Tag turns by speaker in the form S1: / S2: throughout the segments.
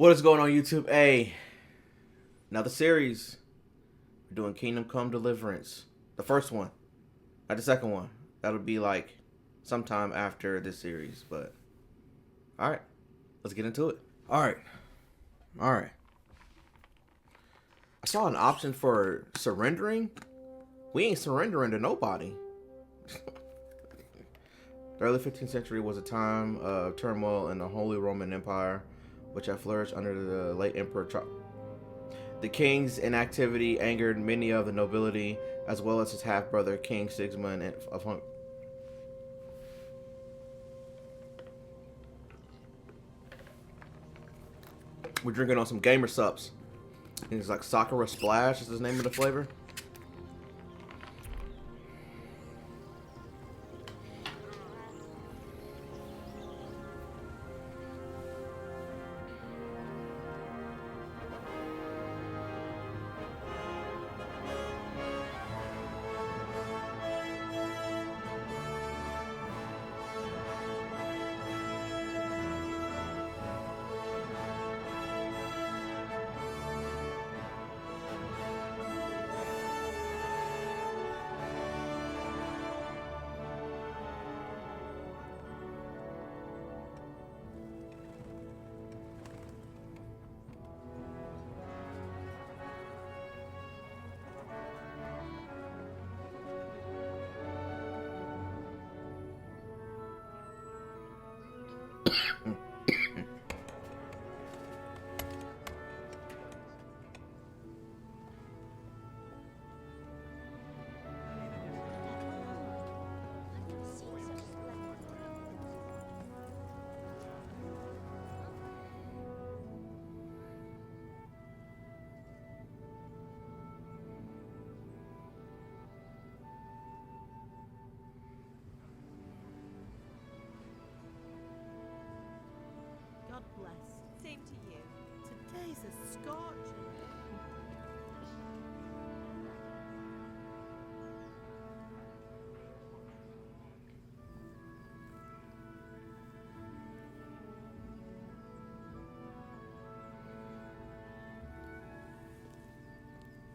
S1: What is going on YouTube? Hey, another series. We're doing Kingdom Come Deliverance. The first one, not the second one. That'll be like sometime after this series. But all right, let's get into it. All right, all right. I saw an option for surrendering. We ain't surrendering to nobody. The early 15th century was a time of turmoil in the Holy Roman Empire, which had flourished under the late Emperor The king's inactivity angered many of the nobility, as well as his half-brother King Sigismund of Hungary. We're drinking on some gamer sups. And it's like Sakura Splash is the name of the flavor.
S2: God bless. Same to you. Today's a scorcher.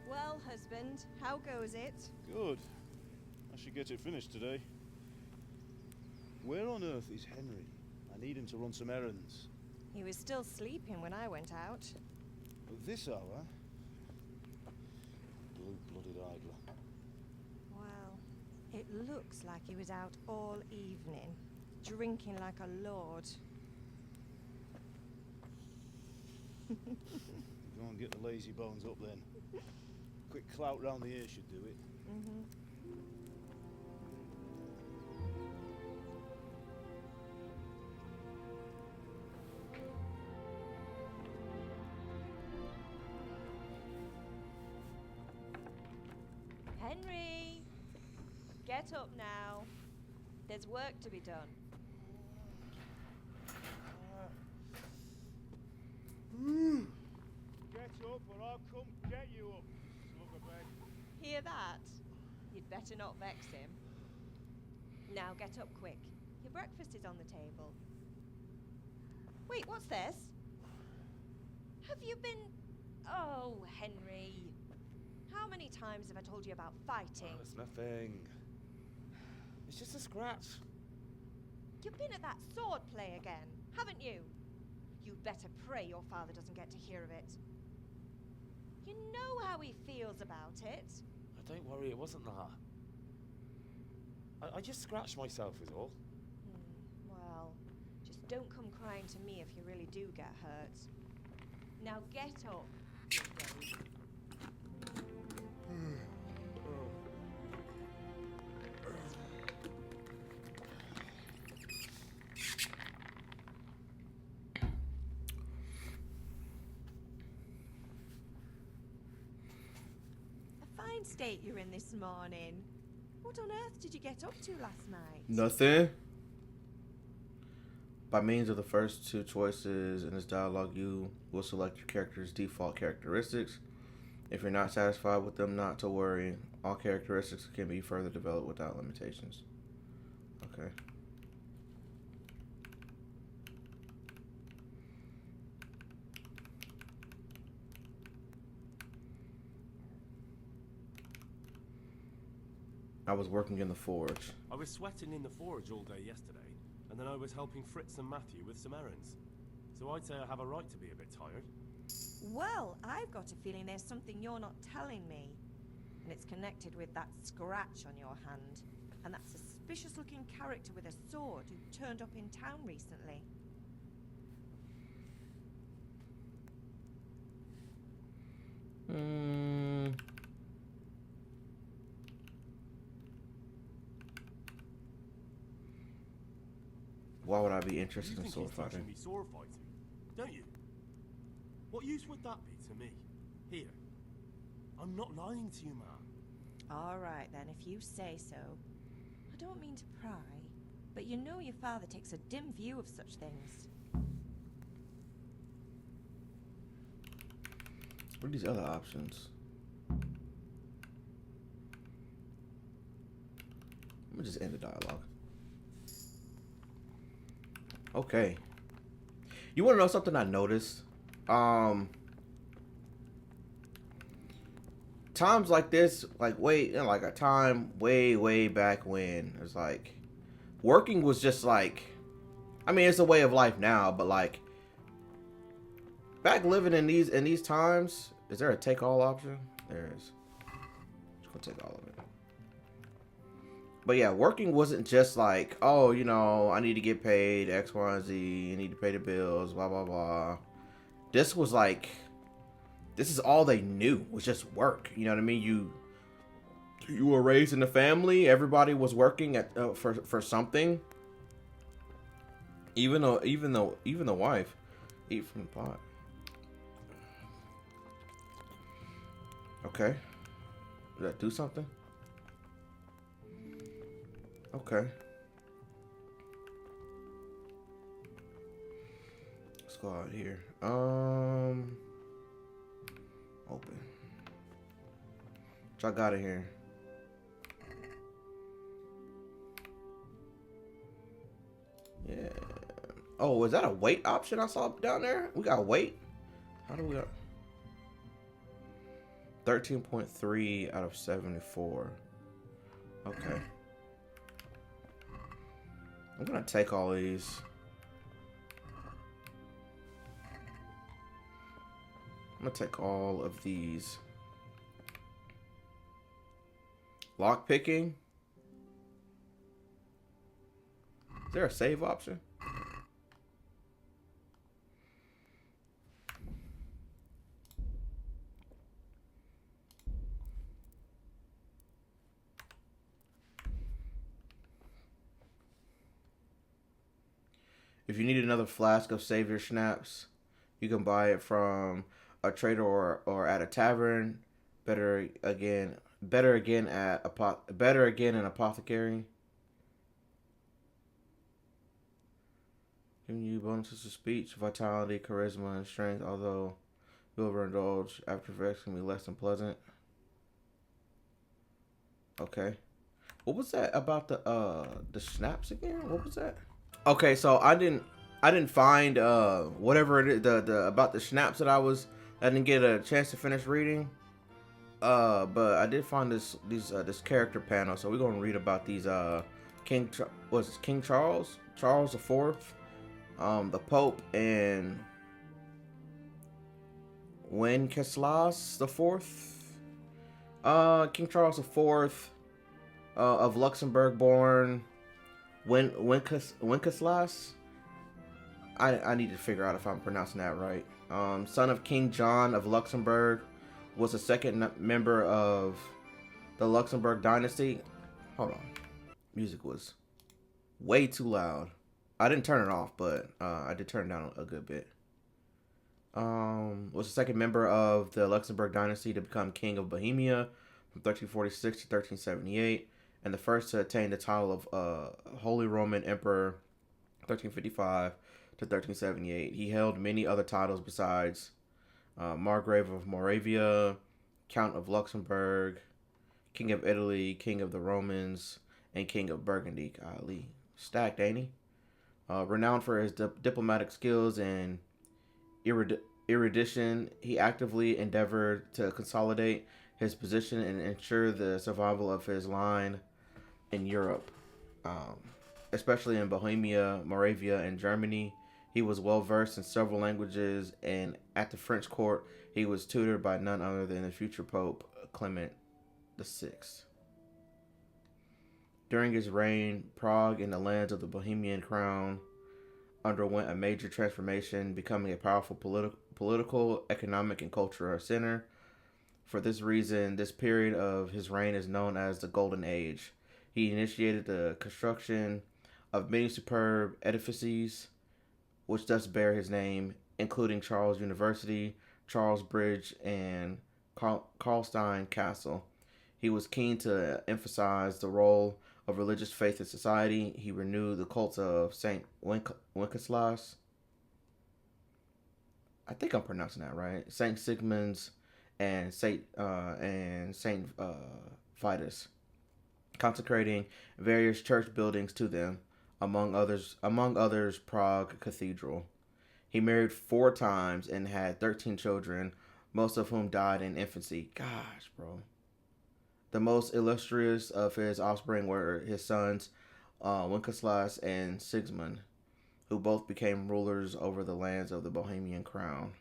S3: Well, husband, how goes it?
S4: Good. I should get it finished today. Where on earth is Henry? I need him to run some errands.
S3: He was still sleeping when I went out.
S4: At this hour? Blue-blooded idler.
S3: Well, it looks like he was out all evening, drinking like a lord.
S4: Go and get the lazy bones up then. Quick clout round the ear should do it.
S3: Henry! Get up now. There's work to be done.
S4: Get up or I'll come get you up. Look at bed.
S3: Hear that? You'd better not vex him. Now get up quick. Your breakfast is on the table. Wait, what's this? Have you been... Oh, Henry. How many times have I told you about fighting?
S5: Oh, it's nothing. It's just a scratch.
S3: You've been at that sword play again, haven't you? You'd better pray your father doesn't get to hear of it. You know how he feels about it.
S5: Oh, don't worry, it wasn't that. I just scratched myself is all.
S3: Well, just don't come crying to me if you really do get hurt. Now get up. A fine state you're in this morning. What on earth did you get up to last night?
S1: Nothing. By means of the first two choices in this dialogue, you will select your character's default characteristics. If you're not satisfied with them, not to worry. All characteristics can be further developed without limitations. Okay. I was working in the forge.
S6: I was sweating in the forge all day yesterday, and then I was helping Fritz and Matthew with some errands. So I'd say I have a right to be a bit tired.
S3: Well, I've got a feeling there's something you're not telling me. And it's connected with that scratch on your hand. And that suspicious-looking character with a sword who turned up in town recently.
S1: Why would I be interested
S6: You
S1: in
S6: think
S1: sword
S6: he's teaching
S1: fighting?
S6: me sword fighting, don't you? What use would that be to me? Here. I'm not lying to you, man.
S3: All right, then, if you say so. I don't mean to pry, but you know your father takes a dim view of such things.
S1: What are these other options? Let me just end the dialogue. Okay. You want to know something I noticed? Times like this, like like a time way back when, it's like working was just like, I mean, it's a way of life now, but like back living in these times, is there a take all option? There is. Just gonna take all of it. But yeah, working wasn't just like, oh, you know, I need to get paid X, Y, and Z. I need to pay the bills, blah, blah, blah. This was like, this is all they knew was just work. You know what I mean? You were raised in a family. Everybody was working at for something. Even the wife eat from the pot. Okay. Did that do something? Okay. Let's go out here. Open. What I got in here? Yeah. Oh, is that a weight option I saw down there? We got weight. How do we got? 13.3 out of 74. Okay. I'm gonna take all these. I'm gonna take all of these. Lock picking. Is there a save option? If you need another flask of Savior Schnapps, you can buy it from a trader or at a tavern. Better again an apothecary. Giving you bonuses of speech, vitality, charisma, and strength. Although you'll overindulge after effects can be less than pleasant. Okay. What was that about the schnapps again? What was that? Okay, so I didn't find whatever it is, the about the schnapps that I didn't get a chance to finish reading. But I did find this character panel, so we're gonna read about these King Charles the Fourth, the Pope, and Wenceslas the Fourth. King Charles the Fourth, of Luxembourg born. Wenceslas. I need to figure out if I'm pronouncing that right. Son of King John of Luxembourg, was the second member of the Luxembourg dynasty. Hold on. Music was way too loud. I didn't turn it off, but I did turn it down a good bit. Was the second member of the Luxembourg dynasty to become king of Bohemia from 1346 to 1378, and the first to attain the title of Holy Roman Emperor 1355 to 1378. He held many other titles besides Margrave of Moravia, Count of Luxembourg, King of Italy, King of the Romans, and King of Burgundy. Golly, stacked, ain't he? Renowned for his diplomatic skills and erudition, he actively endeavored to consolidate his position and ensure the survival of his line in Europe, um, especially in Bohemia, Moravia, and Germany. He was well versed in several languages, and at the French court, he was tutored by none other than the future Pope Clement VI. During his reign, Prague and the lands of the Bohemian crown underwent a major transformation, becoming a powerful political, economic, and cultural center. For this reason, this period of his reign is known as the Golden Age. He initiated the construction of many superb edifices, which thus bear his name, including Charles University, Charles Bridge, and Karlstein Castle. He was keen to emphasize the role of religious faith in society. He renewed the cults of Saint Wenceslas. I think I'm pronouncing that right. Saint Sigmund's and Saint Vitus, consecrating various church buildings to them, among others Prague Cathedral. He married 4 times and had 13 children, most of whom died in infancy. Gosh, bro. The most illustrious of his offspring were his sons, Wenceslas and Sigismund, who both became rulers over the lands of the Bohemian crown.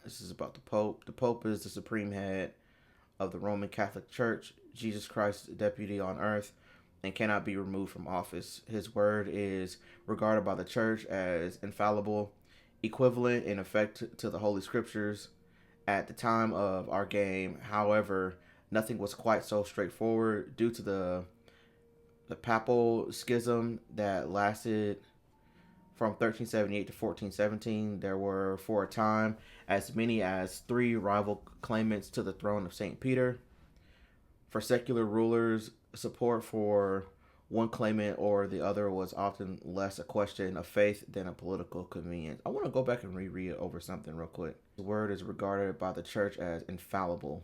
S1: This is about the Pope. The Pope is the supreme head of the Roman Catholic Church, Jesus Christ's deputy on earth, and cannot be removed from office. His word is regarded by the Church as infallible, equivalent in effect to the Holy Scriptures. At the time of our game, however, nothing was quite so straightforward due to the papal schism that lasted from 1378 to 1417. There were, for a time, as many as 3 rival claimants to the throne of St. Peter. For secular rulers, support for one claimant or the other was often less a question of faith than a political convenience. I want to go back and reread over something real quick. The word is regarded by the church as infallible,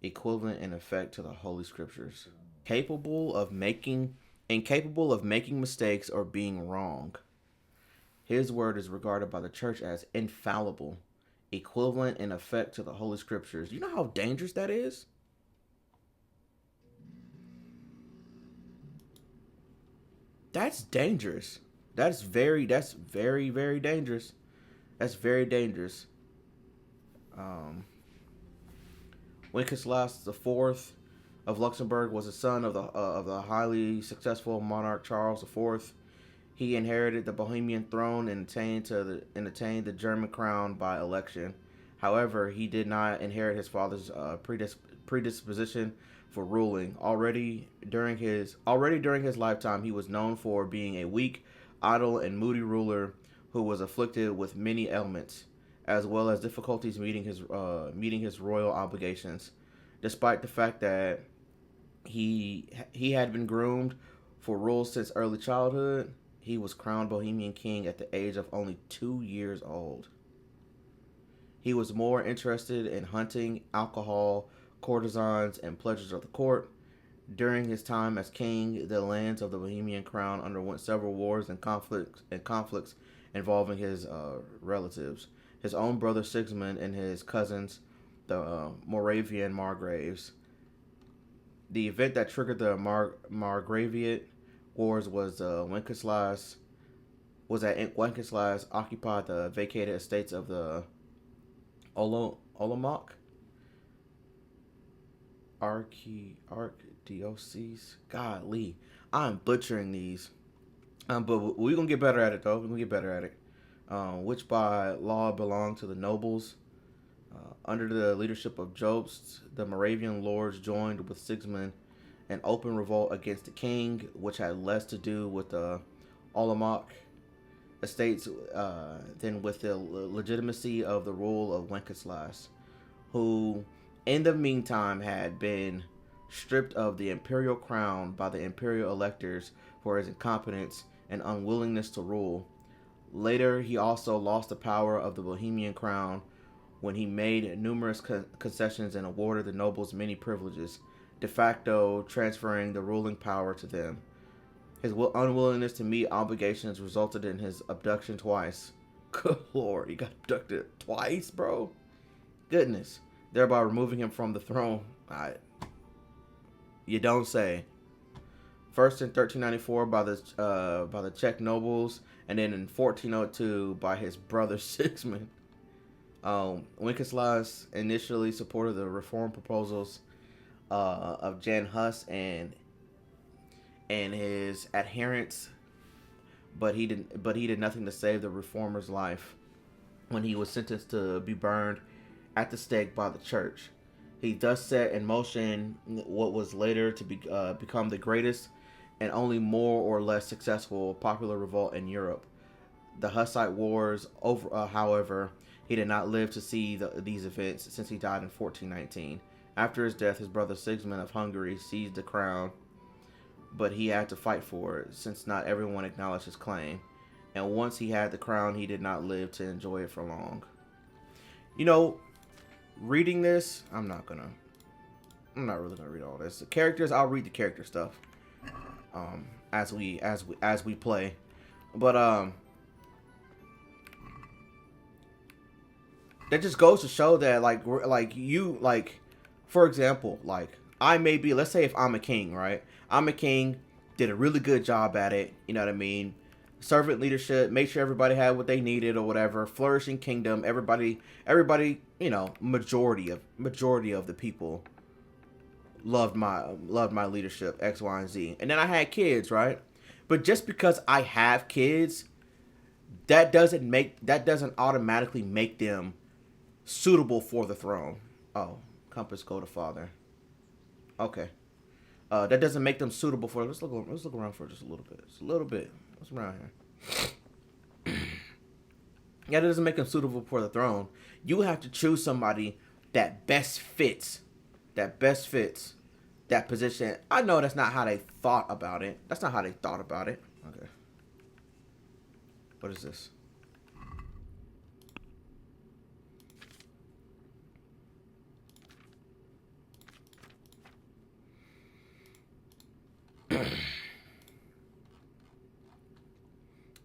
S1: equivalent in effect to the Holy Scriptures, incapable of making mistakes or being wrong. His word is regarded by the church as infallible, equivalent in effect to the Holy Scriptures. You know how dangerous that is? That's dangerous. That's very, very dangerous. That's very dangerous. Wenceslas IV of Luxembourg was the son of the highly successful monarch Charles IV. He inherited the Bohemian throne and attained the German crown by election. However, he did not inherit his father's predisposition for ruling. Already during his lifetime, he was known for being a weak, idle, and moody ruler who was afflicted with many ailments, as well as difficulties meeting his royal obligations. Despite the fact that he had been groomed for rule since early childhood, he was crowned Bohemian king at the age of only 2 years old. He was more interested in hunting, alcohol, courtesans, and pleasures of the court. During his time as king, the lands of the Bohemian crown underwent several wars and conflicts involving his relatives, his own brother Sigismund and his cousins, the Moravian Margraves. The event that triggered the Margraviate Wars was Wenceslas occupied the vacated estates of the Olomouc Archdiocese. Golly, I'm butchering these. But we're gonna get better at it though. We're gonna get better at it. Which by law belonged to the nobles. Under the leadership of Jobst, the Moravian lords joined with Sigismund in open revolt against the king, which had less to do with the Olomouc estates than with the legitimacy of the rule of Wenceslas, who in the meantime had been stripped of the imperial crown by the imperial electors for his incompetence and unwillingness to rule. Later, he also lost the power of the Bohemian crown when he made numerous concessions and awarded the nobles many privileges, de facto transferring the ruling power to them. His unwillingness to meet obligations resulted in his abduction twice. Good lord, he got abducted twice, bro? Goodness. Thereby removing him from the throne. You don't say. First in 1394 by the Czech nobles, and then in 1402 by his brother Sigismund. Wenceslas initially supported the reform proposals of Jan Hus and his adherents, but he did nothing to save the reformer's life when he was sentenced to be burned at the stake by the church. He thus set in motion what was later to become the greatest and only more or less successful popular revolt in Europe, the Hussite Wars. However, he did not live to see these events since he died in 1419. After his death, his brother Sigismund of Hungary seized the crown, but he had to fight for it since not everyone acknowledged his claim. And once he had the crown, he did not live to enjoy it for long. You know, reading this, I'm not really gonna read all this. The characters, I'll read the character stuff as we play. But that just goes to show that for example, like I may be, let's say if I'm a king, right? I'm a king, did a really good job at it, you know what I mean? Servant leadership, make sure everybody had what they needed or whatever. Flourishing kingdom, everybody, you know, majority of the people loved my leadership, X, Y, and Z. And then I had kids, right? But just because I have kids, that doesn't automatically make them suitable for the throne. Oh, compass go to father. Okay. That doesn't make them suitable for. Let's look around for just a little bit. What's around here? Yeah, that doesn't make them suitable for the throne. You have to choose somebody that best fits that position. I know that's not how they thought about it. Okay. What is this?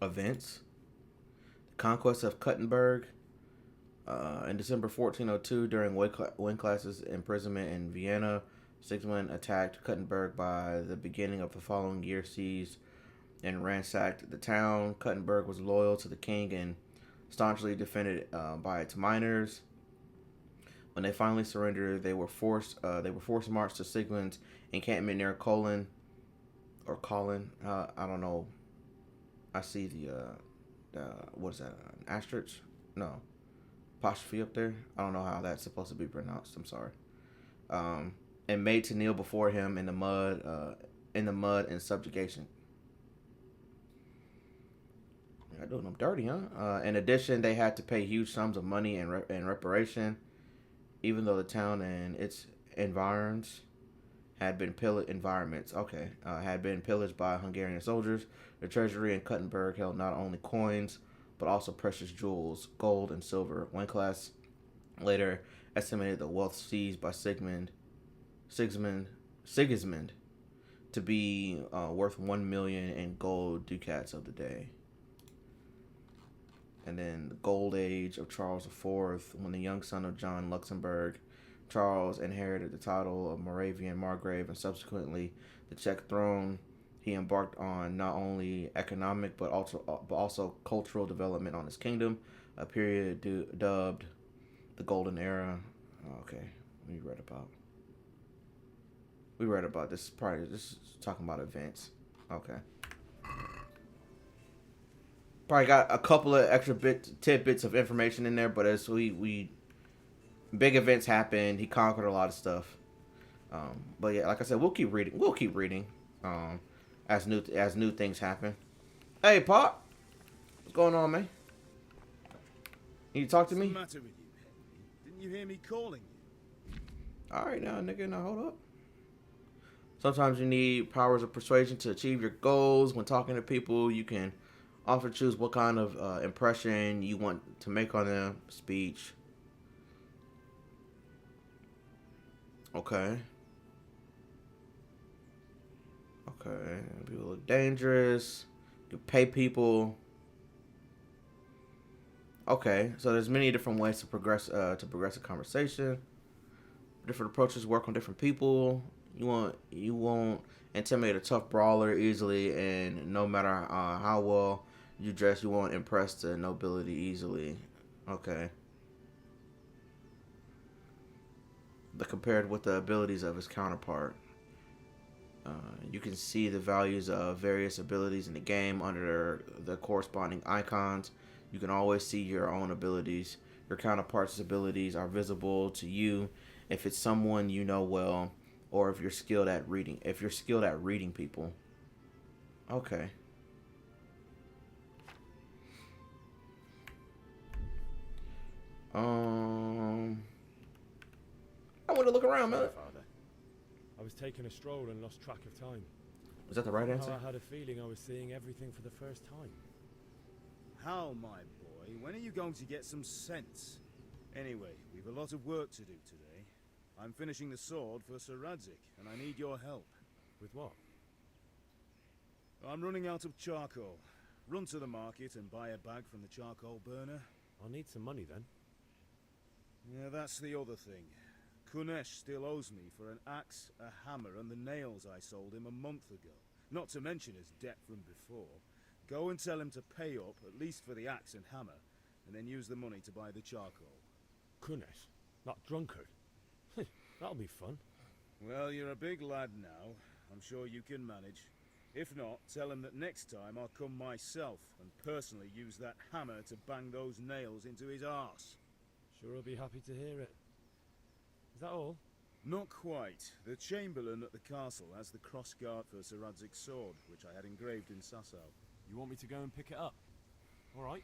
S1: Events. The conquest of Kuttenberg. In December 1402, during Wenceslas's imprisonment in Vienna, Sigismund attacked Kuttenberg. By the beginning of the following year, seized and ransacked the town. Kuttenberg was loyal to the king and staunchly defended by its miners. When they finally surrendered, they were forced marched to Sigismund's encampment near Kolin. I don't know. I see the what is that? An asterisk? No, apostrophe up there. I don't know how that's supposed to be pronounced. I'm sorry. And made to kneel before him in the mud in subjugation. You're doing them dirty, huh? In addition, they had to pay huge sums of money in reparation, even though the town and its environs had been pillaged by Hungarian soldiers. The treasury in Kuttenberg held not only coins, but also precious jewels, gold and silver. Wenceslas later estimated the wealth seized by Sigismund to be worth 1 million in gold ducats of the day. And then the Gold Age of Charles IV, when the young son of John Luxembourg, Charles inherited the title of Moravian Margrave and subsequently the Czech throne. He embarked on not only economic but also cultural development on his kingdom, a period dubbed the Golden Era. Okay, we read about this. Probably this is talking about events. Okay. Probably got a couple of extra tidbits of information in there, but as we big events happened, he conquered a lot of stuff. But yeah, like I said, we'll keep reading. As new things happen. Hey, Pop, what's going on, man? Need to talk to me?
S4: What's the matter with you, Henry? Didn't you hear me calling you?
S1: All right, now, nigga, now hold up. Sometimes you need powers of persuasion to achieve your goals. When talking to people, you can often choose what kind of impression you want to make on them. Speech. Okay. People look dangerous. You pay people. Okay, so there's many different ways to progress a conversation. Different approaches work on different people. You won't intimidate a tough brawler easily, and no matter how well you dress, you won't impress the nobility easily. Okay. But compared with the abilities of his counterpart, you can see the values of various abilities in the game under the corresponding icons. You can always see your own abilities. Your counterpart's abilities are visible to you if it's someone you know well, or if you're skilled at reading. If you're skilled at reading people. Okay. I want to look around, man.
S5: Father.
S7: I was taking a stroll and lost track of time.
S1: Is that the right answer?
S7: I had a feeling I was seeing everything for the first time.
S4: How, my boy? When are you going to get some sense? Anyway, we've a lot of work to do today. I'm finishing the sword for Sir Radzik, and I need your help.
S7: With what?
S4: I'm running out of charcoal. Run to the market and buy a bag from the charcoal burner.
S7: I'll need some money then.
S4: Yeah, that's the other thing. Kunesh still owes me for an axe, a hammer, and the nails I sold him a month ago. Not to mention his debt from before. Go and tell him to pay up, at least for the axe and hammer, and then use the money to buy the charcoal.
S7: Kunesh? That drunkard? That'll be fun.
S4: Well, you're a big lad now. I'm sure you can manage. If not, tell him that next time I'll come myself and personally use that hammer to bang those nails into his arse.
S7: Sure I'll be happy to hear it. Is that all?
S4: Not quite. The Chamberlain at the castle has the crossguard for Sir Radzik's sword, which I had engraved in Sasau.
S6: You want me to go and pick it up? All right.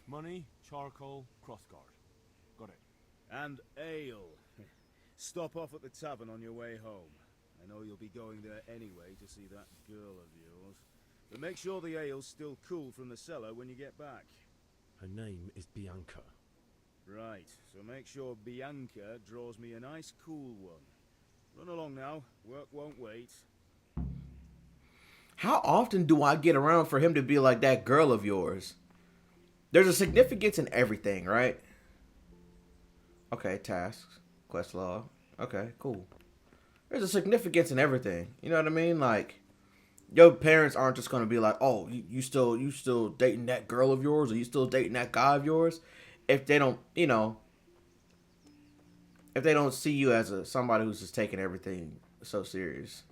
S6: Money, charcoal, crossguard. Got it.
S4: And ale. Stop off at the tavern on your way home. I know you'll be going there anyway to see that girl of yours. But make sure the ale's still cool from the cellar when you get back.
S7: Her name is Bianca.
S4: Right, so make sure Bianca draws me a nice cool one. Run along now, work won't wait.
S1: How often do I get around for him to be like that girl of yours? There's a significance in everything, right? Okay, tasks, quest log. Okay, cool. There's a significance in everything. You know what I mean? Like, your parents aren't just gonna be like, "Oh, you still dating that girl of yours, or you still dating that guy of yours?" If they don't, if they don't see you as somebody who's just taking everything so serious.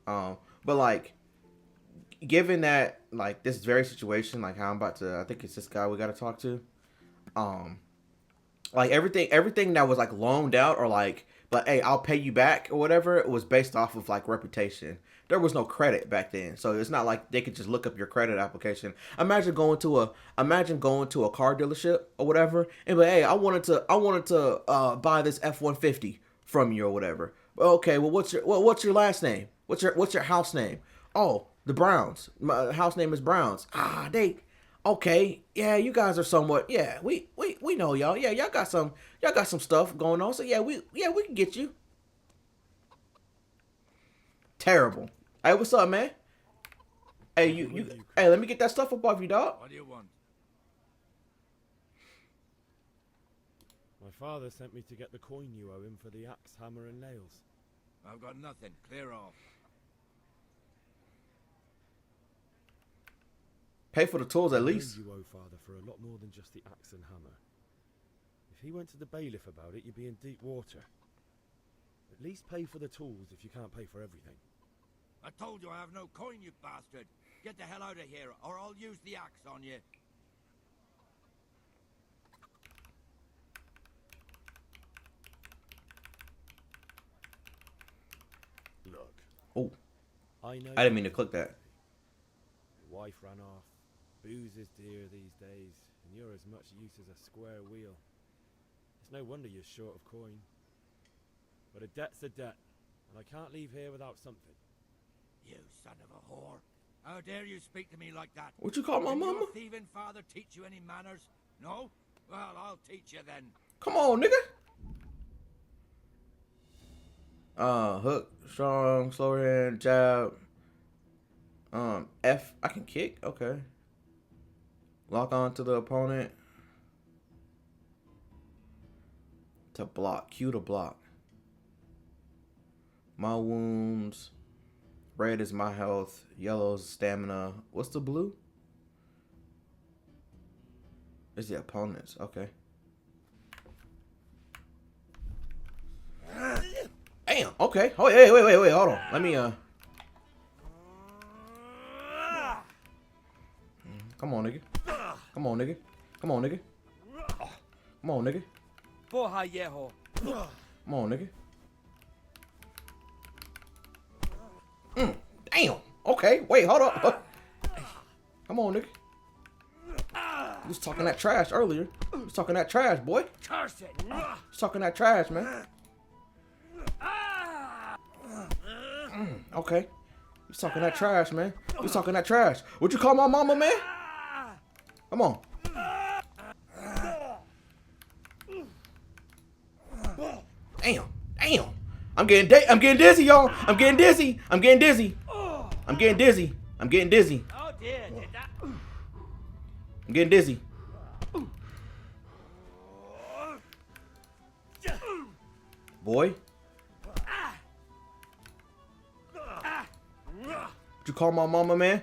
S1: But like, given that like this very situation, like how I'm about to, I think it's this guy we got to talk to. Like everything that was like loaned out or like, but hey, I'll pay you back or whatever, it was based off of like reputation. There was no credit back then, so it's not like they could just look up your credit application. Imagine going to a car dealership or whatever, and be like, hey, I wanted to buy this F-150 from you or whatever. Okay, well, what's your last name? What's your house name? Oh, the Browns. My house name is Browns. Okay, yeah, you guys are somewhat. Yeah, we know y'all. Yeah, y'all got some stuff going on. So yeah, we can get you. Terrible. Hey, what's up, man? Hey, hey, let me get that stuff up off you, dog.
S8: What do you want?
S7: My father sent me to get the coin you owe him for the axe, hammer, and nails.
S8: I've got nothing. Clear off.
S1: Pay for the tools at least.
S7: You owe father for a lot more than just the axe and hammer. If he went to the bailiff about it, you'd be in deep water. At least pay for the tools if you can't pay for everything.
S8: I told you I have no coin, you bastard. Get the hell out of here, or I'll use the axe on you.
S7: Look.
S1: Oh,
S7: I know.
S1: I didn't mean to click that.
S7: Your wife ran off. Booze is dear these days, and you're as much use as a square wheel. It's no wonder you're short of coin. But a debt's a debt, and I can't leave here without something.
S8: You son of a whore. How dare you speak to me like that?
S1: What you call my
S8: Did
S1: mama?
S8: your thieving father teach you any manners? No? Well, I'll teach you then.
S1: Come on, nigga. Hook, strong, slower hand, jab. F, I can kick. Okay. Lock on to the opponent. To block. Q to block. My wounds. Red is my health. Yellow is stamina. What's the blue? It's the opponent's. Okay. Damn. Okay. Oh, wait. Hold on. Let me, Come on, nigga. Come on, nigga. Come on, nigga. Come on, nigga.
S8: Porra, hierro.
S1: Come on, nigga. Damn. Okay. Wait, hold up. Come on, nigga. You was talking that trash earlier. You was talking that trash, boy.
S8: Curse it.
S1: You was talking that trash, man. Okay. You was talking that trash, man. You was talking that trash. What you call my mama, man? Come on. Damn. I'm getting dizzy, y'all. I'm getting dizzy.
S8: Oh dear, did that?
S1: I'm getting dizzy. Boy. Did you call my mama, man?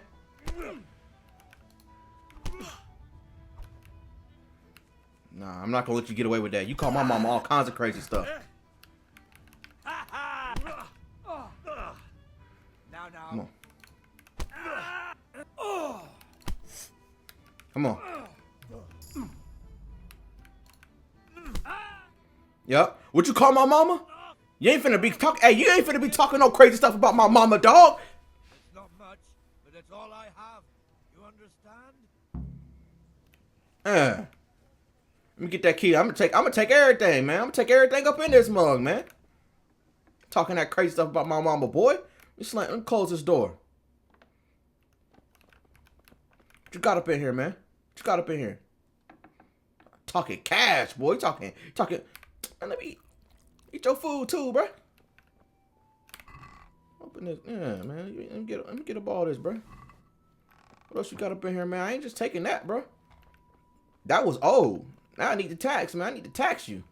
S1: Nah, I'm not gonna let you get away with that. You call my mama all kinds of crazy stuff.
S8: Now.
S1: Come on. Come on. Yup. What you call my mama? You ain't finna be talking. Hey, you ain't finna be talking no crazy stuff about my mama, dog.
S8: It's not much, but it's all I have. You understand?
S1: Let me get that key. I'm gonna take everything, man. I'm gonna take everything up in this mug, man. Talking that crazy stuff about my mama, boy. Let me close this door. What you got up in here, man? What you got up in here? Talking cash, boy. Talking. And let me eat your food too, bro. Open this, yeah, man. Let me get up all this, bro. What else you got up in here, man? I ain't just taking that, bro. That was old. Now I need to tax, man. I need to tax you.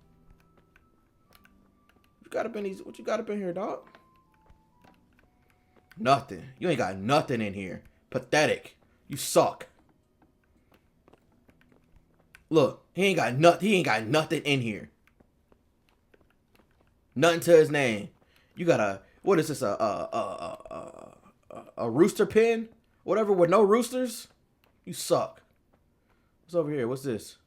S1: What you got up in these? What you got up in here, dog? Nothing. You ain't got nothing in here. Pathetic. You suck. Look, he ain't got nothing in here. Nothing to his name. You got a, what is this? A rooster pen? Whatever with no roosters? You suck. What's over here? What's this?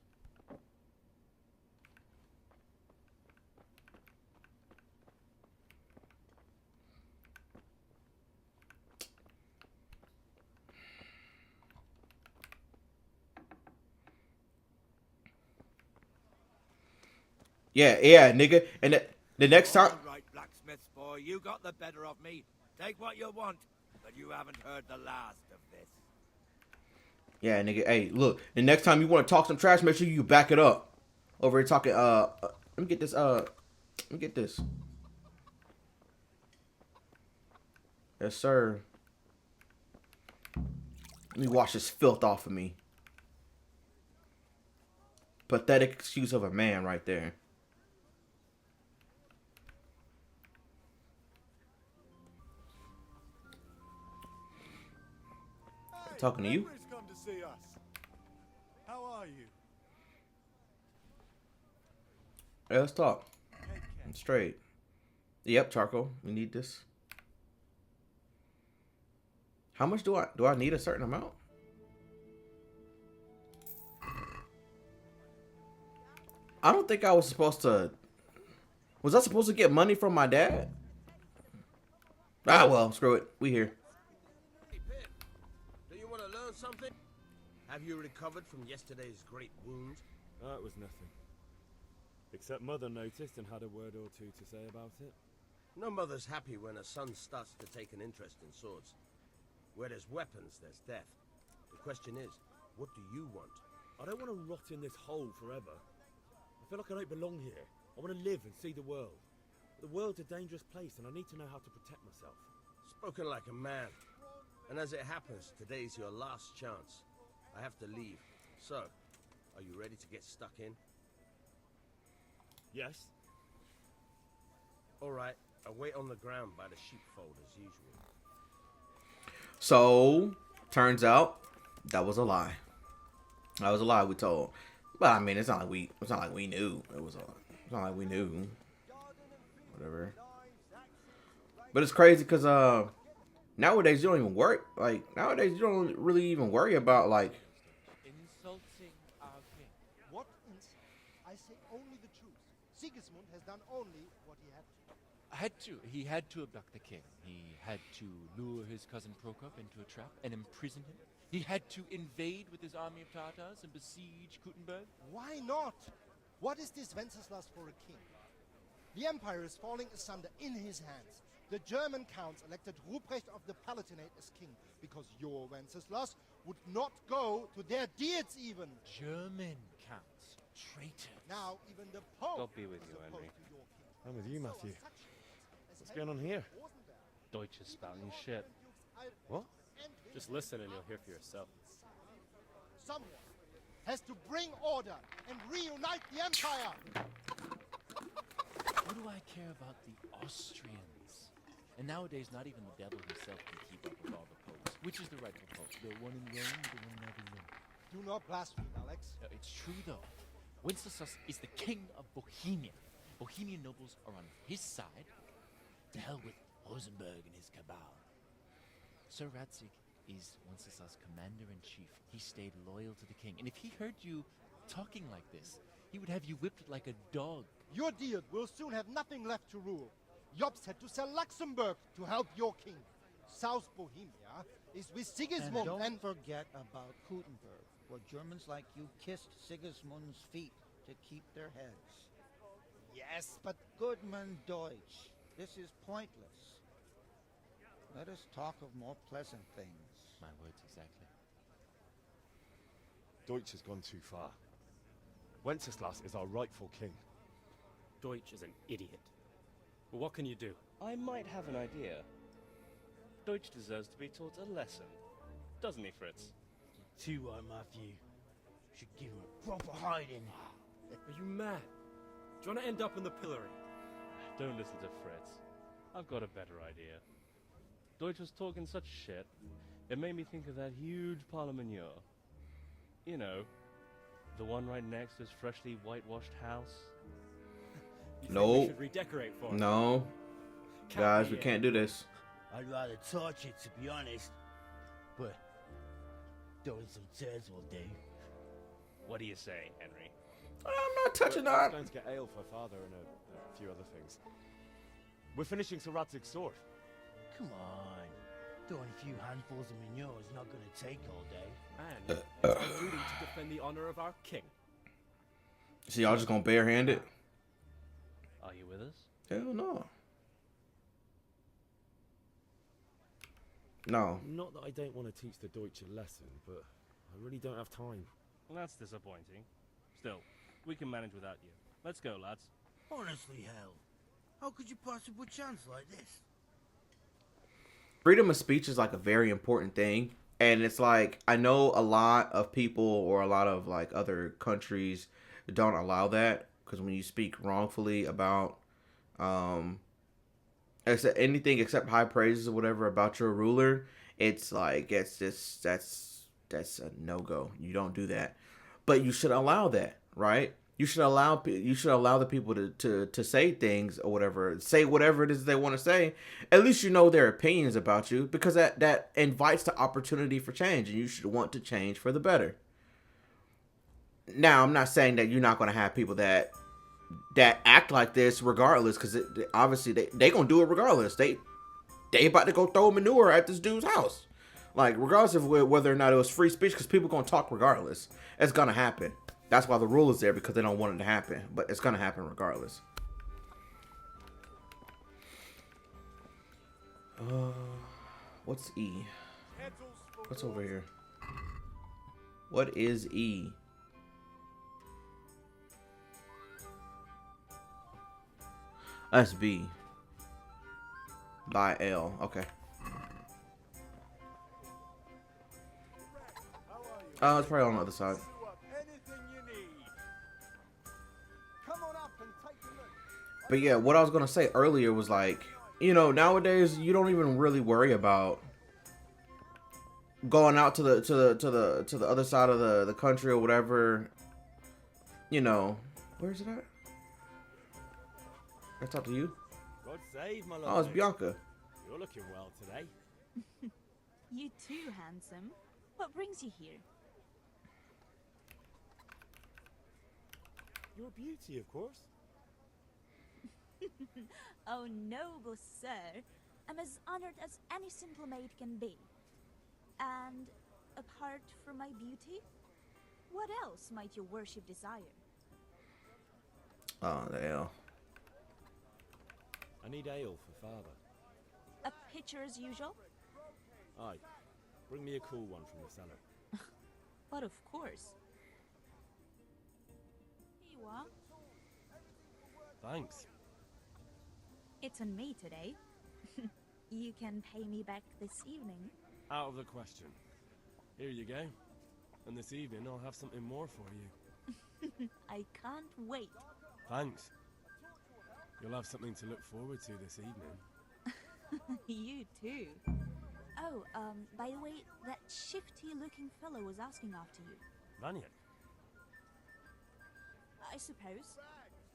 S1: Yeah, nigga. And the next time.
S8: All right, blacksmith's boy, you got the better of me. Take what you want, but you haven't heard the last of this.
S1: Yeah, nigga. Hey, look. The next time you want to talk some trash, make sure you back it up. Over here talking. Let me get this. Let me get this. Yes, sir. Let me wash this filth off of me. Pathetic excuse of a man right there. Talking to you?
S4: Come to see us. How are you?
S1: Hey, let's talk. I'm straight. Yep, charcoal. We need this. How much do I need a certain amount? I don't think I was supposed to. Was I supposed to get money from my dad? Ah, well, screw it. We here.
S9: Hey, Pip, do you want to learn something? Have you recovered from yesterday's great wound?
S7: That was nothing. Except Mother noticed and had a word or two to say about it.
S9: No mother's happy when a son starts to take an interest in swords. Where there's weapons, there's death. The question is, what do you want?
S7: I don't want to rot in this hole forever. I feel like I don't belong here. I want to live and see the world. The world's a dangerous place and I need to know how to protect myself.
S9: Spoken like a man. And as it happens, today's your last chance. I have to leave. So, are you ready to get stuck in?
S7: Yes?
S9: All right, I wait on the ground by the sheepfold as usual.
S1: So, turns out that was a lie. That was a lie we told. But I mean, it's not like we knew. It's not like we knew. Whatever. But it's crazy because nowadays you don't even worry. Like nowadays you don't really even worry about like.
S10: Insulting our king.
S5: What insult? I say only the truth. Sigismund has done only what he had to.
S10: He had to abduct the king. He had to lure his cousin Prokop into a trap and imprison him. He had to invade with his army of Tartars and besiege Kuttenberg.
S5: Why not? What is this Wenceslas for a king? The empire is falling asunder in his hands. The German counts elected Ruprecht of the Palatinate as king because your Wenceslas would not go to their deeds even.
S10: German counts. Traitor.
S5: Now even the Pope
S7: God be with
S5: is
S7: you,
S5: opposed
S7: Henry.
S5: to your king.
S7: I'm with you,
S5: So
S7: Matthew.
S5: are such kings as
S7: What's going on here?
S5: Rosenberg,
S7: Deutsch is spouting shit. What? Just listen and you'll hear for yourself.
S5: Someone has to bring order and reunite the empire.
S10: What do I care about the Austrians? And nowadays, not even the devil himself can keep up with all the popes. Which is the rightful pope? The one in Rome, the one in Avignon?
S5: Do not blaspheme, Alex.
S10: It's true, though. Wenceslas is the king of Bohemia. Bohemian nobles are on his side. To hell with Rosenberg and his cabal. Sir Radzig is Wenceslas' commander-in-chief. He stayed loyal to the king. And if he heard you talking like this, he would have you whipped like a dog.
S5: Your deed will soon have nothing left to rule. Jobst had to sell Luxembourg to help your king. South Bohemia is with Sigismund
S11: And don't forget about Kuttenberg, where Germans like you kissed Sigismund's feet to keep their heads.
S5: Yes, but
S11: Goodman Deutsch, this is pointless. Let us talk of more pleasant things.
S10: My words exactly.
S7: Deutsch has gone too far. Wenceslas is our rightful king.
S12: Deutsch is an idiot. But what can you do? I might have an idea. Deutsch deserves to be taught a lesson. Doesn't he, Fritz?
S13: Too right, Matthew. Should give him a proper hiding.
S12: Are you mad? Do you want to end up in the pillory?
S14: Don't listen to Fritz. I've got a better idea. Deutsch was talking such shit, it made me think of that huge parliament. You know, the one right next to his freshly whitewashed house.
S1: No.
S12: We should redecorate for him?
S1: No. Guys, we can't do this.
S13: I'd rather torch it, to be honest. But throwing some tears will do.
S12: What do you say, Henry?
S1: I'm not touching
S7: I'm
S1: that.
S7: going to get ale for father and a few other things. We're finishing Sir Radzig's sword.
S13: Come on. Throwing a few handfuls of manure is not going to take all day.
S12: And it's our duty to defend the honor of our king.
S1: So y'all just gonna barehand it?
S14: Are you with us?
S1: Hell no. No.
S7: Not that I don't want to teach the Deutsch a lesson, but I really don't have time.
S14: Well, that's disappointing. Still, we can manage without you. Let's go, lads.
S13: Honestly, hell. How could you possibly chance like this?
S1: Freedom of speech is like a very important thing. And it's like, I know a lot of people or a lot of like other countries don't allow that. Because when you speak wrongfully about anything except high praises or whatever about your ruler, it's like, it's just, that's a no-go. You don't do that. But you should allow that, right? You should allow the people to say things or whatever, say whatever it is they want to say. At least you know their opinions about you, because that invites the opportunity for change, and you should want to change for the better. Now, I'm not saying that you're not going to have people that act like this regardless, because obviously they gonna do it regardless. They about to go throw manure at this dude's house, like regardless of whether or not it was free speech, because people gonna talk regardless. It's gonna happen. That's why the rule is there, because they don't want it to happen, but it's gonna happen regardless. What's E? What's over here? What is E? That's B. By L. Okay. Oh, it's probably on the other side. But yeah, what I was gonna say earlier was like, you know, nowadays you don't even really worry about going out to the other side of the country or whatever. You know, where's it at? Can I talk to you?
S7: God save my
S1: Oh, it's Bianca.
S7: You're looking well today.
S15: You too, handsome. What brings you here?
S7: Your beauty, of course.
S15: Oh, noble sir. I'm as honored as any simple maid can be. And apart from my beauty, what else might your worship desire?
S1: Oh, the hell.
S7: I need ale for father.
S15: A pitcher as usual?
S7: Aye. Bring me a cool one from the cellar.
S15: But of course. Here you are.
S7: Thanks.
S15: It's on me today. You can pay me back this evening.
S7: Out of the question. Here you go. And this evening I'll have something more for you.
S15: I can't wait.
S7: Thanks. You'll have something to look forward to this evening.
S15: You too. Oh, by the way, that shifty-looking fellow was asking after you.
S7: Vanya?
S15: I suppose.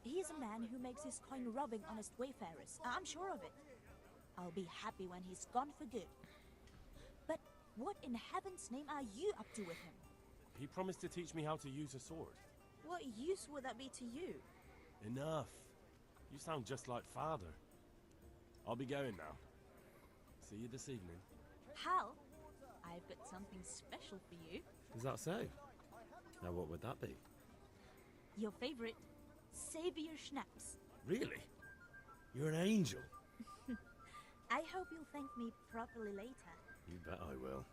S15: He's a man who makes his coin robbing honest wayfarers. I'm sure of it. I'll be happy when he's gone for good. But what in heaven's name are you up to with him?
S7: He promised to teach me how to use a sword.
S15: What use would that be to you?
S7: Enough. You sound just like father. I'll be going now. See you this evening.
S15: Hal, I've got something special for you.
S7: Is that so? Now what would that be?
S15: Your favorite, Savior Schnapps.
S7: Really? You're an angel.
S15: I hope you'll thank me properly later.
S7: You bet I will.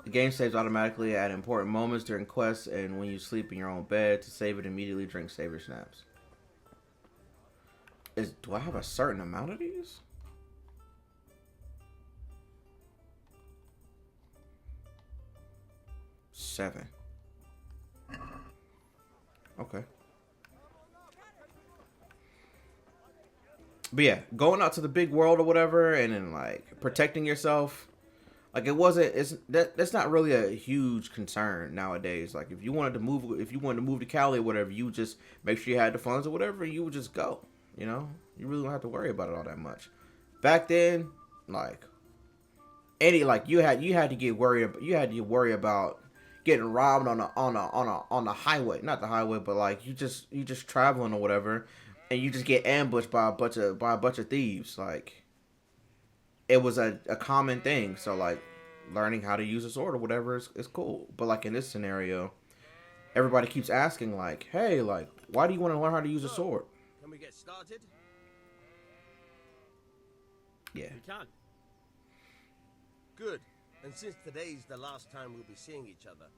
S1: The game saves automatically at important moments during quests and when you sleep in your own bed. To save it immediately, drink Savior Snaps. Do I have a certain amount of these? Seven. Okay. But yeah, going out to the big world or whatever, and then like protecting yourself, like that's not really a huge concern nowadays. Like if you wanted to move to Cali or whatever, you would just make sure you had the funds or whatever, and you would just go. You know, you really don't have to worry about it all that much. Back then, like you had to worry about getting robbed on the highway, not the highway, but like you just traveling or whatever. And you just get ambushed by a bunch of thieves. Like it was a common thing. So like learning how to use a sword or whatever is cool. But like in this scenario, everybody keeps asking like, hey, like why do you want to learn how to use a sword?
S9: Can we get started?
S1: Yeah.
S7: We can.
S9: Good. And since today's the last time we'll be seeing each other,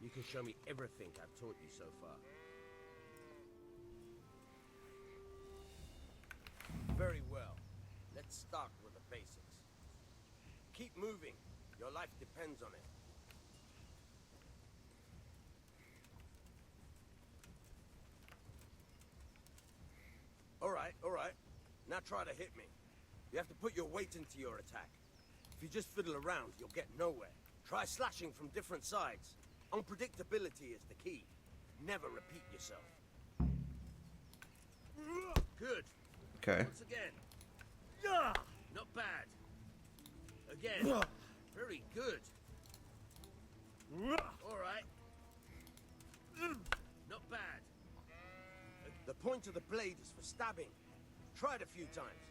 S9: you can show me everything I've taught you so far. Very well. Let's start with the basics. Keep moving. Your life depends on it. All right. Now try to hit me. You have to put your weight into your attack. If you just fiddle around, you'll get nowhere. Try slashing from different sides. Unpredictability is the key. Never repeat yourself. Good.
S1: Okay.
S9: Once again. Not bad. Again. Very good. All right. Not bad. The point of the blade is for stabbing. Try it a few times.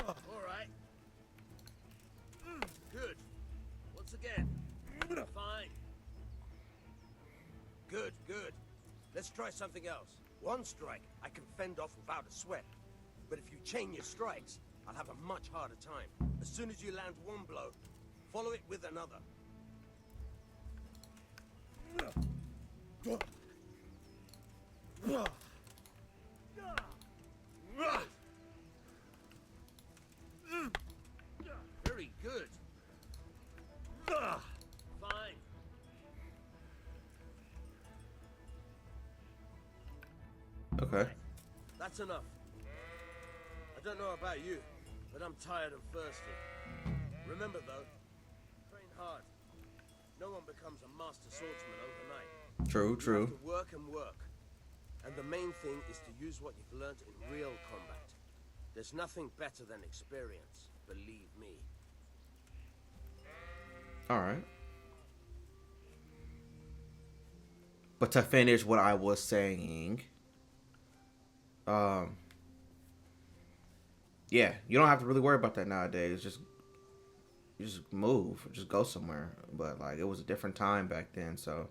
S9: All right. Good. Once again. Fine. Good. Let's try something else. One strike I can fend off without a sweat. But if you chain your strikes, I'll have a much harder time. As soon as you land one blow, follow it with another. Very good. Fine.
S1: Okay.
S9: That's enough. I don't know about you, but I'm tired and thirsty. Remember though, train hard. No one becomes a master swordsman overnight.
S1: True,
S9: You have
S1: true.
S9: to work and work. And the main thing is to use what you've learned in real combat. There's nothing better than experience, believe me.
S1: Alright. But to finish what I was saying, yeah, you don't have to really worry about that nowadays. Just you just move, just go somewhere. But like it was a different time back then, so.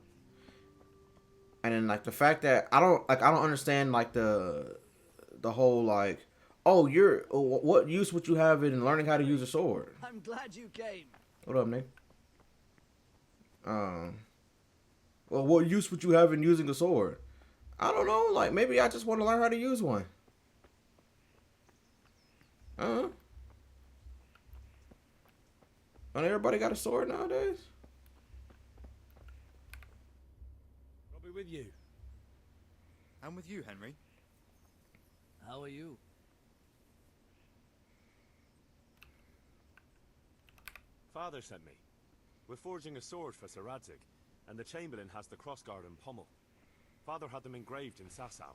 S1: And then like the fact that I don't understand like the whole like, oh, what use would you have in learning how to use a sword?
S13: I'm glad you came.
S1: What up, Nick? Well, what use would you have in using a sword? I don't know. Like maybe I just want to learn how to use one. And everybody got a sword nowadays.
S7: I'll be with you.
S16: I'm with you, Henry.
S13: How are you?
S17: Father sent me. We're forging a sword for Sir Radzig, and the Chamberlain has the crossguard and pommel. Father had them engraved in Sasau.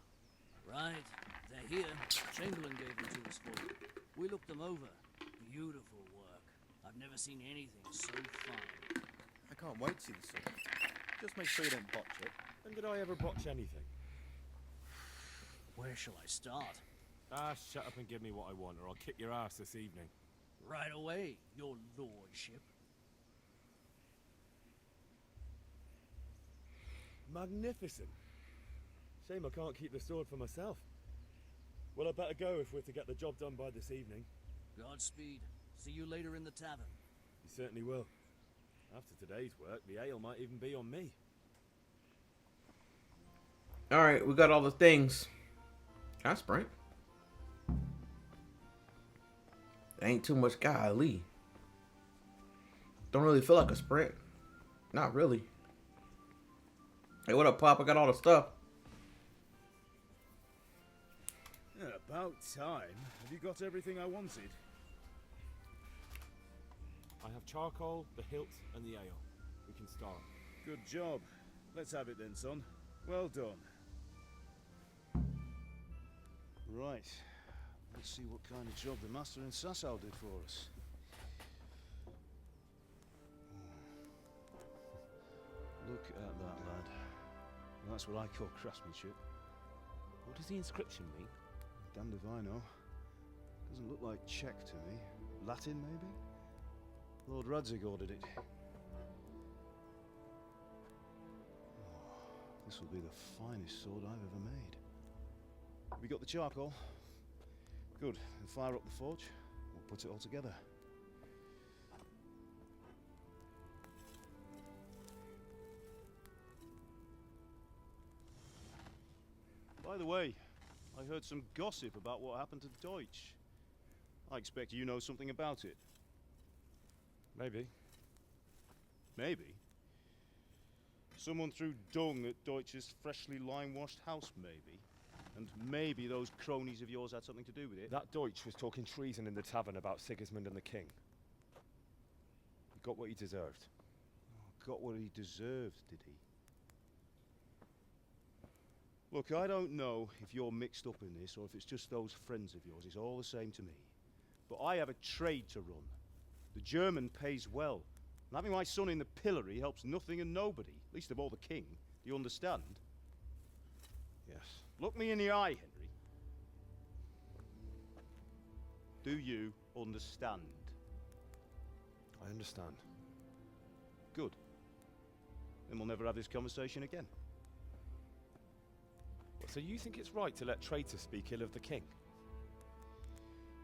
S13: Right, they're here. Chamberlain gave them to us for you. We looked them over. Beautiful work. I've never seen anything so fine.
S16: I can't wait to see the sword. Just make sure you don't botch it.
S7: When did I ever botch anything?
S13: Where shall I start?
S17: Ah, shut up and give me what I want, or I'll kick your ass this evening.
S13: Right away, your lordship.
S17: Magnificent. Shame I can't keep the sword for myself. Well, I better go if we're to get the job done by this evening.
S13: Godspeed. See you later in the tavern.
S17: You certainly will. After today's work, the ale might even be on me.
S1: Alright, we got all the things. Can I sprint? Ain't too much golly. Don't really feel like a sprint. Not really. Hey, what up, Pop? I got all the stuff.
S4: Yeah, about time. Have you got everything I wanted?
S17: I have charcoal, the hilt, and the ale. We can start.
S4: Good job. Let's have it then, son. Well done. Right. Let's see what kind of job the master in Sasau did for us. Look at that, lad. That's what I call craftsmanship.
S17: What does the inscription mean?
S4: Damned if I know. Doesn't look like Czech to me. Latin, maybe? Lord Radzig ordered it. Oh, this will be the finest sword I've ever made. Have you got the charcoal? Good. Then fire up the forge. We'll put it all together. By the way, I heard some gossip about what happened to Deutsch. I expect you know something about it.
S17: Maybe.
S4: Maybe? Someone threw dung at Deutsch's freshly lime-washed house, maybe? And maybe those cronies of yours had something to do with it?
S17: That Deutsch was talking treason in the tavern about Sigismund and the king. He got what he deserved.
S4: Oh, got what he deserved, did he? Look, I don't know if you're mixed up in this or if it's just those friends of yours. It's all the same to me. But I have a trade to run. The German pays well. And having my son in the pillory helps nothing and nobody, least of all the king. Do you understand? Yes. Look me in the eye, Henry. Do you understand?
S17: I understand.
S4: Good. Then we'll never have this conversation again.
S17: So you think it's right to let traitors speak ill of the king?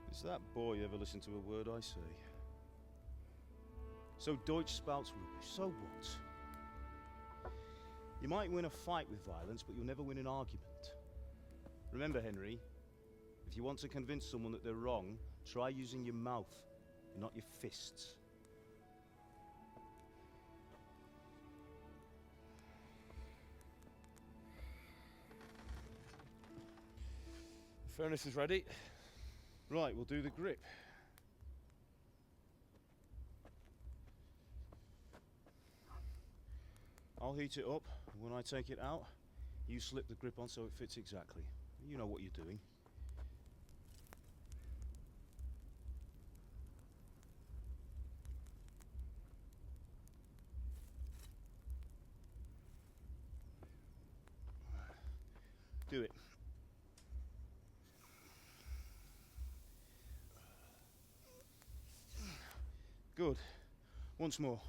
S4: Does that boy ever listen to a word I say? So Deutsch spouts rubbish, so what? You might win a fight with violence, but you'll never win an argument. Remember, Henry, if you want to convince someone that they're wrong, try using your mouth, not your fists.
S17: Furnace is ready.
S4: Right, we'll do the grip. I'll heat it up, and when I take it out, you slip the grip on so it fits exactly. You know what you're doing. Do it. Good. Once more.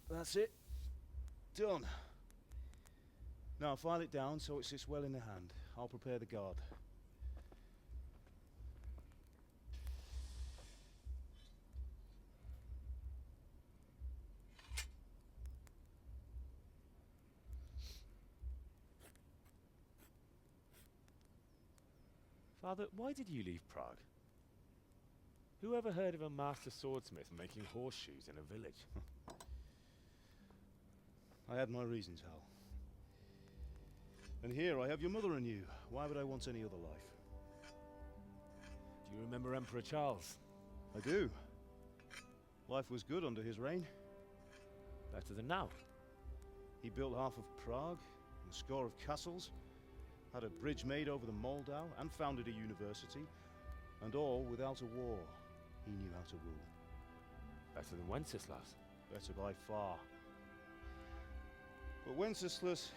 S4: That's it. Done. Now file it down so it sits well in the hand. I'll prepare the guard.
S17: Father, why did you leave Prague? Who ever heard of a master swordsmith making horseshoes in a village?
S4: I had my reasons, Hal. And here I have your mother and you. Why would I want any other life?
S17: Do you remember Emperor Charles?
S4: I do. Life was good under his reign.
S17: Better than now.
S4: He built half of Prague, and a score of castles, had a bridge made over the Moldau, and founded a university, and all without a war. He knew how to rule.
S17: Better than Wenceslas.
S4: Better by far. But Wenceslas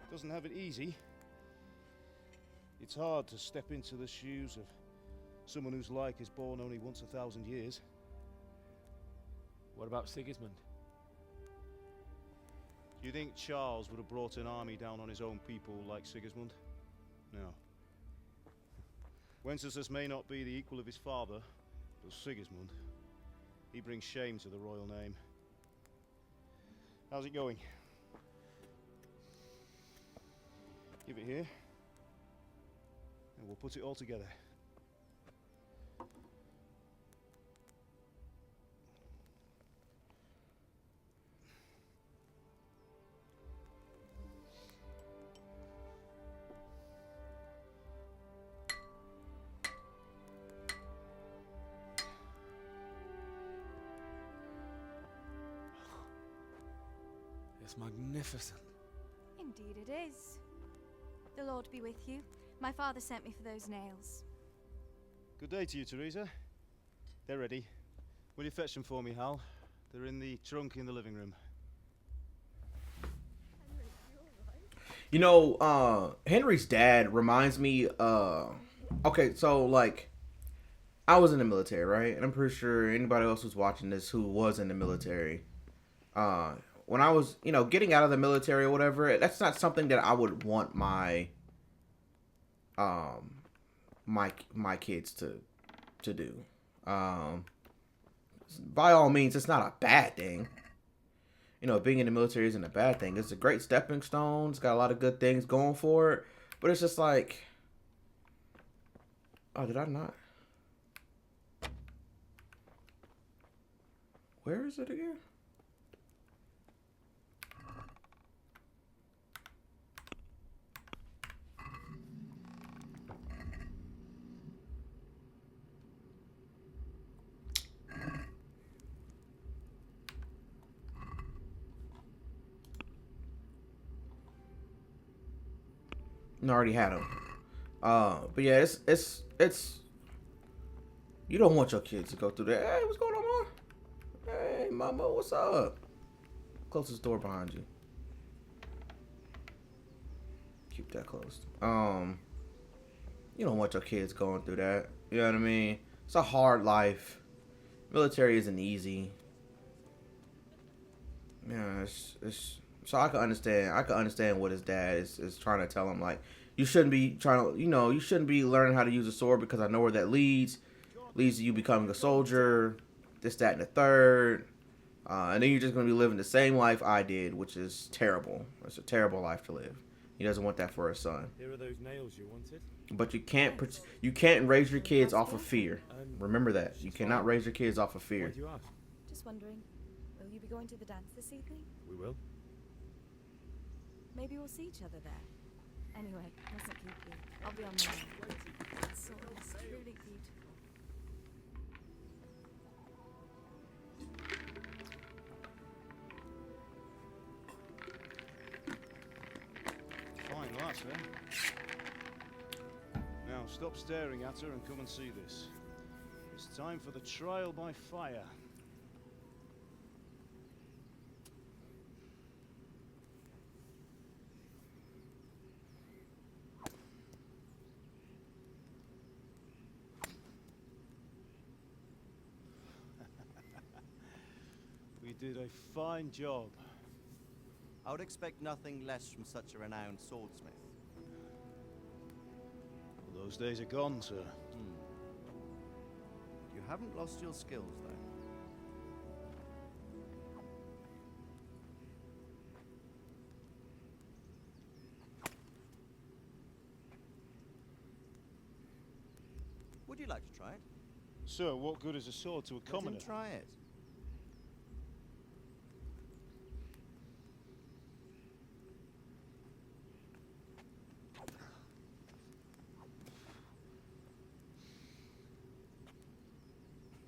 S4: doesn't have it easy. It's hard to step into the shoes of someone whose like is born only once 1,000 years.
S17: What about Sigismund?
S4: Do you think Charles would have brought an army down on his own people like Sigismund? No. Wenceslas may not be the equal of his father, but Sigismund, he brings shame to the royal name. How's it going? Give it here, and we'll put it all together.
S17: It's magnificent.
S18: Indeed it is. The Lord be with you. My father sent me for those nails.
S4: Good day to you, Teresa. They're ready. Will you fetch them for me, Hal? They're in the trunk in the living room.
S1: You know, Henry's dad reminds me, okay, so, like, I was in the military, right? And I'm pretty sure anybody else who's watching this who was in the military, when I was, you know, getting out of the military or whatever, that's not something that I would want my kids to do. By all means, it's not a bad thing. You know, being in the military isn't a bad thing. It's a great stepping stone. It's got a lot of good things going for it. But it's just like, oh, did I not? Where is it again? No, I already had them. But yeah, it's you don't want your kids to go through that. Hey, what's going on, Mom? Hey, Mama, what's up? Close this door behind you. Keep that closed. You don't want your kids going through that. You know what I mean? It's a hard life. Military isn't easy. Yeah, it's so I can understand what his dad is trying to tell him. Like, you shouldn't be trying to, you shouldn't be learning how to use a sword because I know where that leads to you becoming a soldier, this, that, and the third. And then you're just going to be living the same life I did, which is terrible. It's a terrible life to live. He doesn't want that for his son.
S17: Here are those nails you wanted.
S1: But you can't raise your kids off of fear. Remember that. You cannot raise your kids off of fear.
S17: Why do you ask?
S18: Just wondering, will you be going to the dance this evening?
S17: We will.
S18: Maybe we'll see each other there. Anyway, mustn't keep you. I'll be on my way. That sword is truly beautiful.
S4: Fine lass, eh? Now, stop staring at her and come and see this. It's time for the trial by fire. We did a fine job.
S16: I would expect nothing less from such a renowned swordsmith.
S4: Well, those days are gone, sir.
S16: You haven't lost your skills, though. Would you like to try it?
S4: Sir, what good is a sword to a commoner?
S16: Let him try it.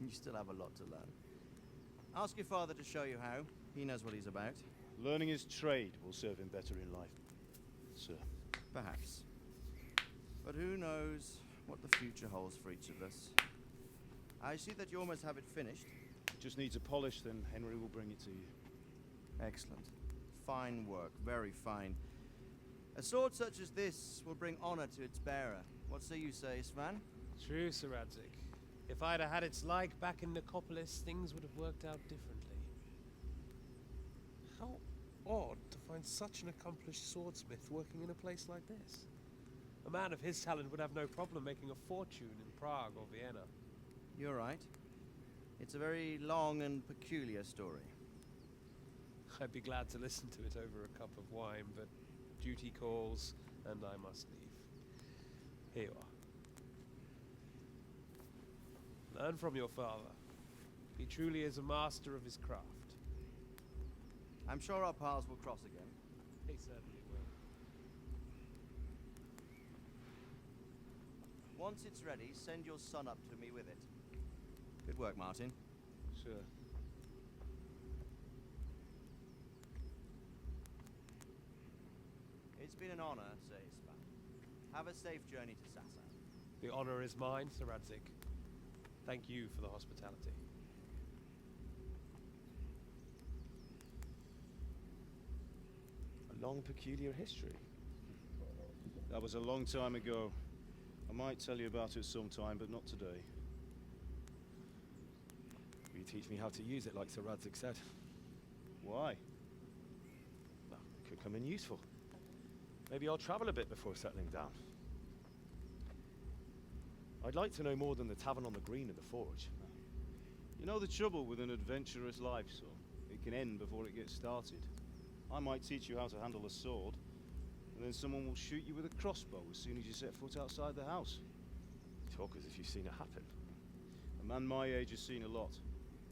S16: You still have a lot to learn. Ask your father to show you how. He knows what he's about.
S4: Learning his trade will serve him better in life, sir.
S16: Perhaps. But who knows what the future holds for each of us. I see that you almost have it finished.
S4: Just needs a polish, then Henry will bring it to you.
S16: Excellent. Fine work, very fine. A sword such as this will bring honor to its bearer. What say you, Svan?
S19: True, Sir Radzik. If I'd have had its like back in Nicopolis, things would have worked out differently. How odd to find such an accomplished swordsmith working in a place like this. A man of his talent would have no problem making a fortune in Prague or Vienna.
S16: You're right. It's a very long and peculiar story.
S19: I'd be glad to listen to it over a cup of wine, but duty calls, and I must leave. Here you are. Learn from your father. He truly is a master of his craft.
S16: I'm sure our paths will cross again.
S19: He certainly will.
S16: Once it's ready, send your son up to me with it. Good work, Martin.
S4: Sure.
S16: It's been an honor, Sir Ispan. Have a safe journey to Sasau.
S19: The honor is mine, Sir Radzik. Thank you for the hospitality.
S17: A long, peculiar history.
S4: That was a long time ago. I might tell you about it sometime, but not today.
S17: Will you teach me how to use it like Sir Radzik said?
S4: Why?
S17: Well, it could come in useful. Maybe I'll travel a bit before settling down. I'd like to know more than the tavern on the green and the forge.
S4: You know the trouble with an adventurous life, son? It can end before it gets started. I might teach you how to handle a sword, and then someone will shoot you with a crossbow as soon as you set foot outside the house.
S17: You talk as if you've seen it happen.
S4: A man my age has seen a lot.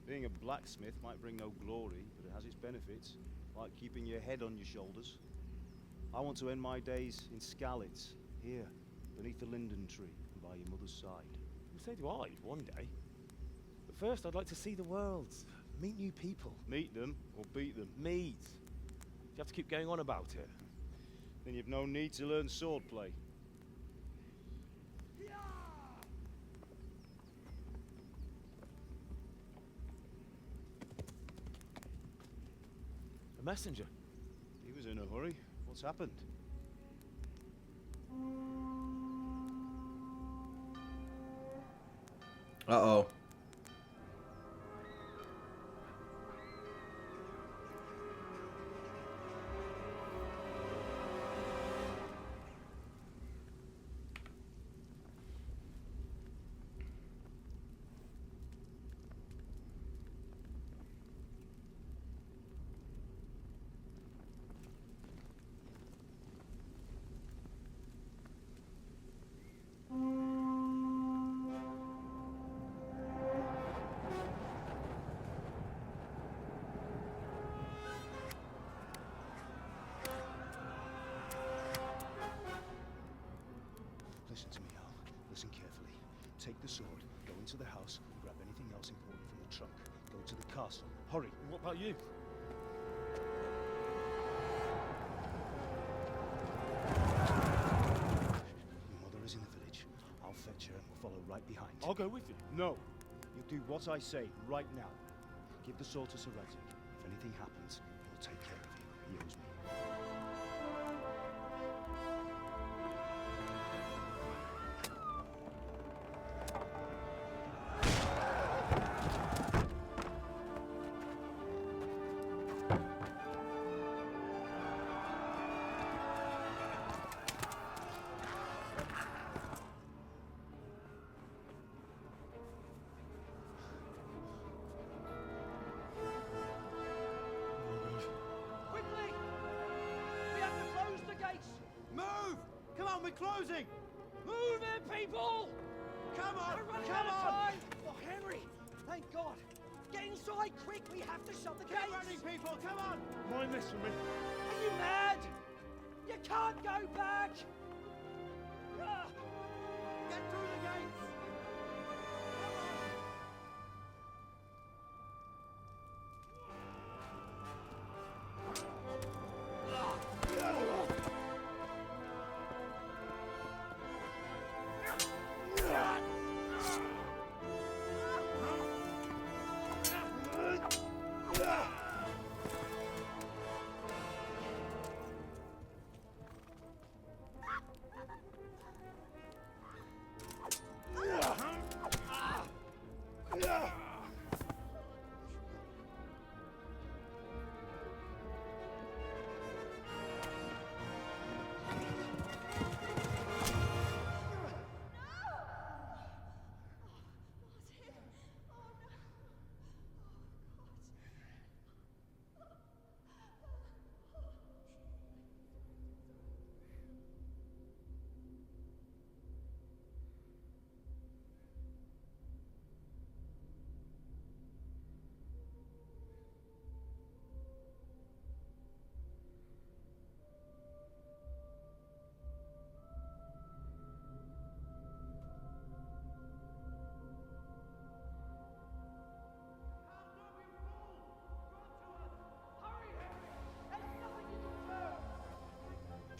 S4: Being a blacksmith might bring no glory, but it has its benefits, like keeping your head on your shoulders. I want to end my days in Skalitz, here, beneath the linden tree, and by your mother's side.
S17: Well, so do I, one day. But first, I'd like to see the world, meet new people.
S4: Meet them, or beat them?
S17: Meet. You have to keep going on about it.
S4: Then you've no need to learn swordplay.
S17: A messenger.
S4: He was in a hurry. What's happened?
S1: Uh-oh.
S4: into the house, grab anything else important from the trunk. Go to the castle. Hurry.
S6: And what about you?
S4: Your mother is in the village. I'll fetch her and we'll follow right behind.
S6: I'll go with you.
S4: No. You do what I say right now. Give the sword to Sir Radzig. If anything happens, he'll take care of you. He owes me.
S13: Quickly! We have to close the gates!
S9: Move! Come on, we're closing!
S13: Move it, people!
S9: Come on!
S13: We're running
S9: Come
S13: out of
S9: on!
S13: time! Oh, Henry! Thank God! Get inside, quick! We have to shut the
S9: Get
S13: gates!
S9: running, people! Come on!
S6: Mind this for me.
S13: Are you mad? You can't go back! Ah!
S9: Get through the gates!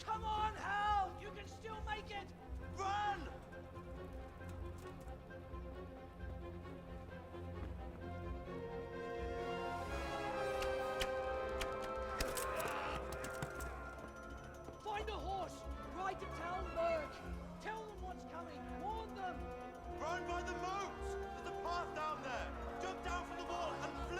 S13: Come on, Hal! You can still make it!
S9: Run!
S13: Find a horse! Ride to Talmberg! Tell them what's coming! Warn them!
S9: Run by the moats! There's a path down there! Jump down from the wall and flee!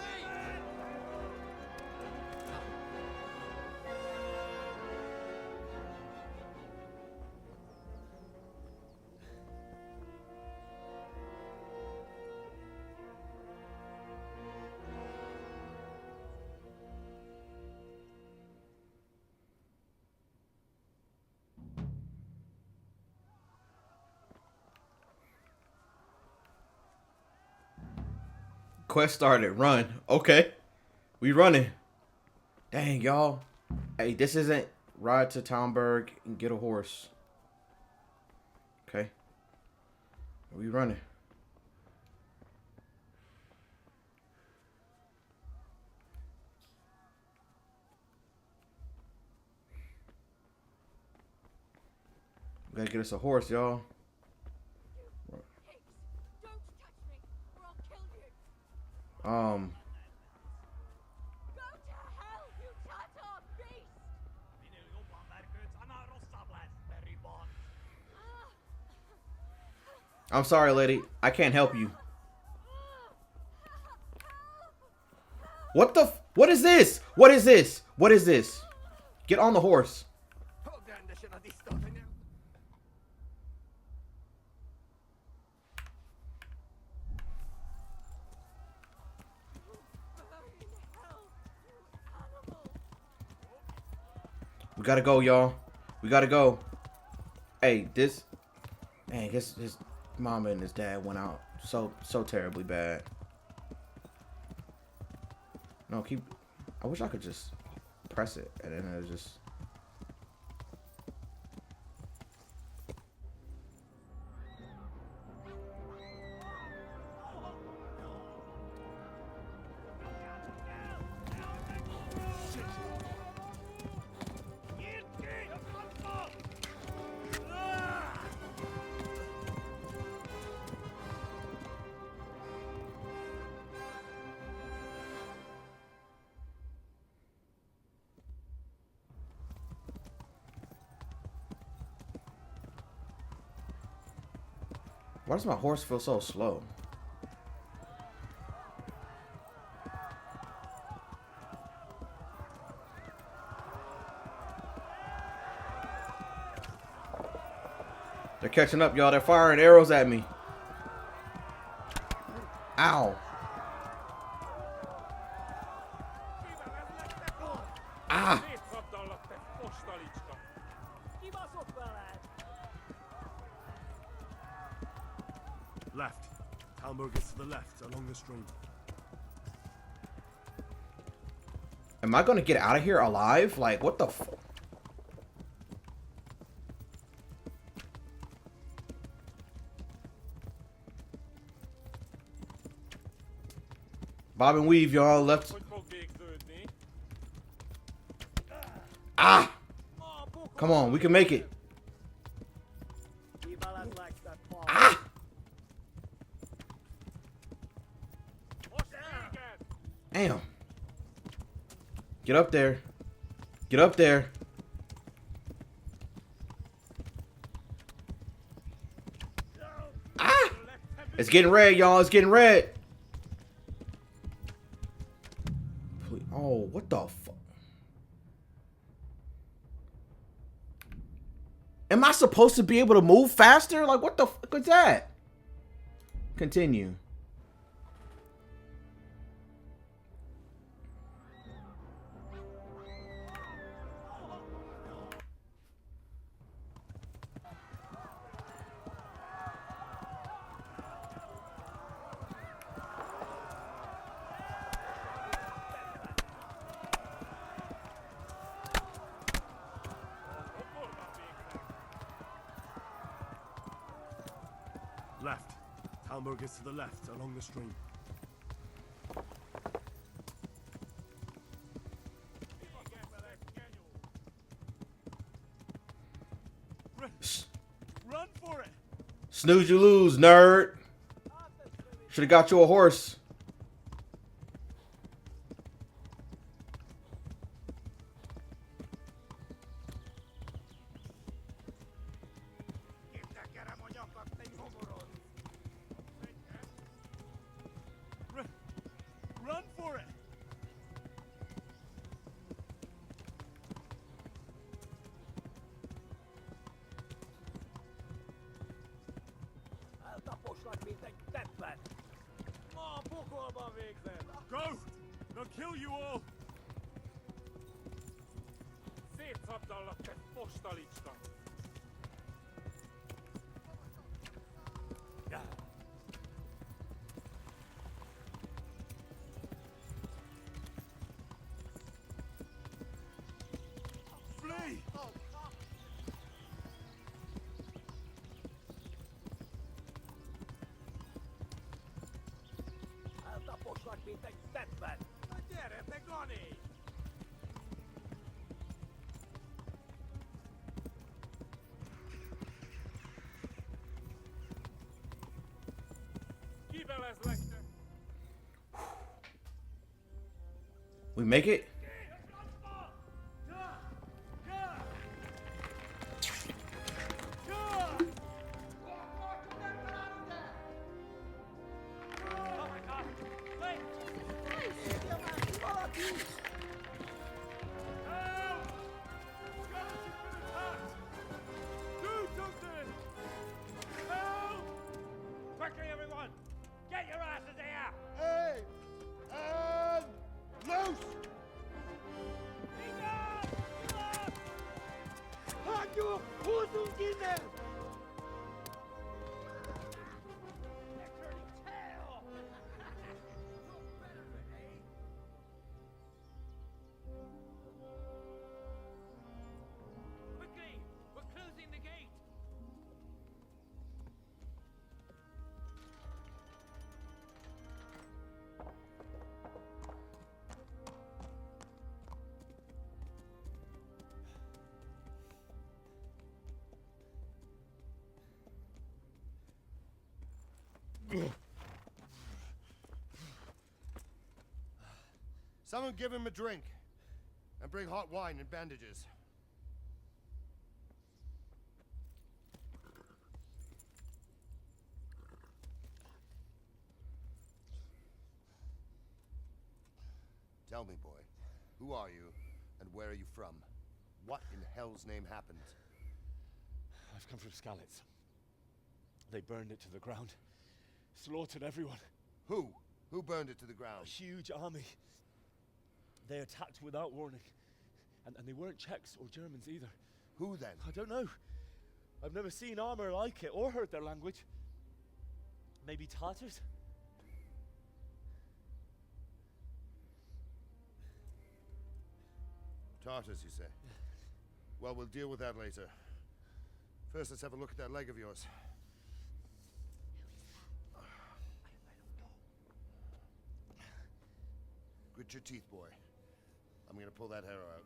S1: Quest started. Run. Okay. We running. Dang, y'all. Hey, this isn't ride to Talmberg and get a horse. Okay. We running. We gotta get us a horse, y'all.
S15: Go to hell, you Tatar beast!
S1: I'm sorry, lady. I can't help you. What the? What is this? What is this? What is this? Get on the horse. We gotta go, y'all. We gotta go. Hey, this... Man, his mama and his dad went out so terribly bad. No, keep... I wish I could just press it and then it just... Why does my horse feel so slow? They're catching up, y'all. They're firing arrows at me. Ow. Ah.
S17: Left. Talmberg is to the left, along the stream.
S1: Am I gonna get out of here alive? Like, what the f... Bob and weave, y'all. Left. Ah! Come on, we can make it. Ah! Damn. Get up there. Get up there. Ah! It's getting red, y'all. It's getting red. Oh, what the fuck? Am I supposed to be able to move faster? Like, what the fuck is that? Continue.
S17: Left. Talmberg is to the left, along the stream. Run for it!
S1: Snooze, you lose, nerd. Should have got you a horse.
S17: Run for it! Go! They'll kill you all! Flee!
S1: We make it?
S8: Quickly, everyone! Get your asses here!
S5: Hey! And loose! Hanyo! Hosungine!
S8: Quickly! We're closing the gate!
S5: Someone give him a drink. And bring hot wine and bandages.
S20: Tell me, boy, who are you, and where are you from? What in hell's name happened?
S7: I've come from Skalitz. They burned it to the ground. Slaughtered everyone.
S20: Who? Who burned it to the ground?
S7: A huge army. They attacked without warning. And they weren't Czechs or Germans either.
S20: Who then?
S7: I don't know. I've never seen armor like it or heard their language. Maybe Tatars?
S20: Tartars, you say? Well, we'll deal with that later. First, let's have a look at that leg of yours. Grit your teeth, boy. I'm gonna pull that arrow out.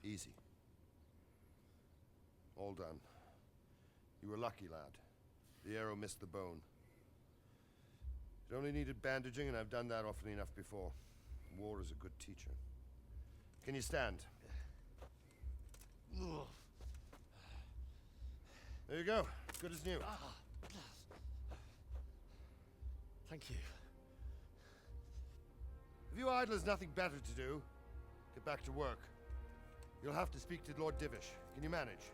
S20: Easy. All done. You were lucky, lad. The arrow missed the bone. It only needed bandaging, and I've done that often enough before. War is a good teacher. Can you stand? There you go. Good as new.
S7: Thank you.
S20: If you idlers nothing better to do, get back to work. You'll have to speak to Lord Divish. Can you manage?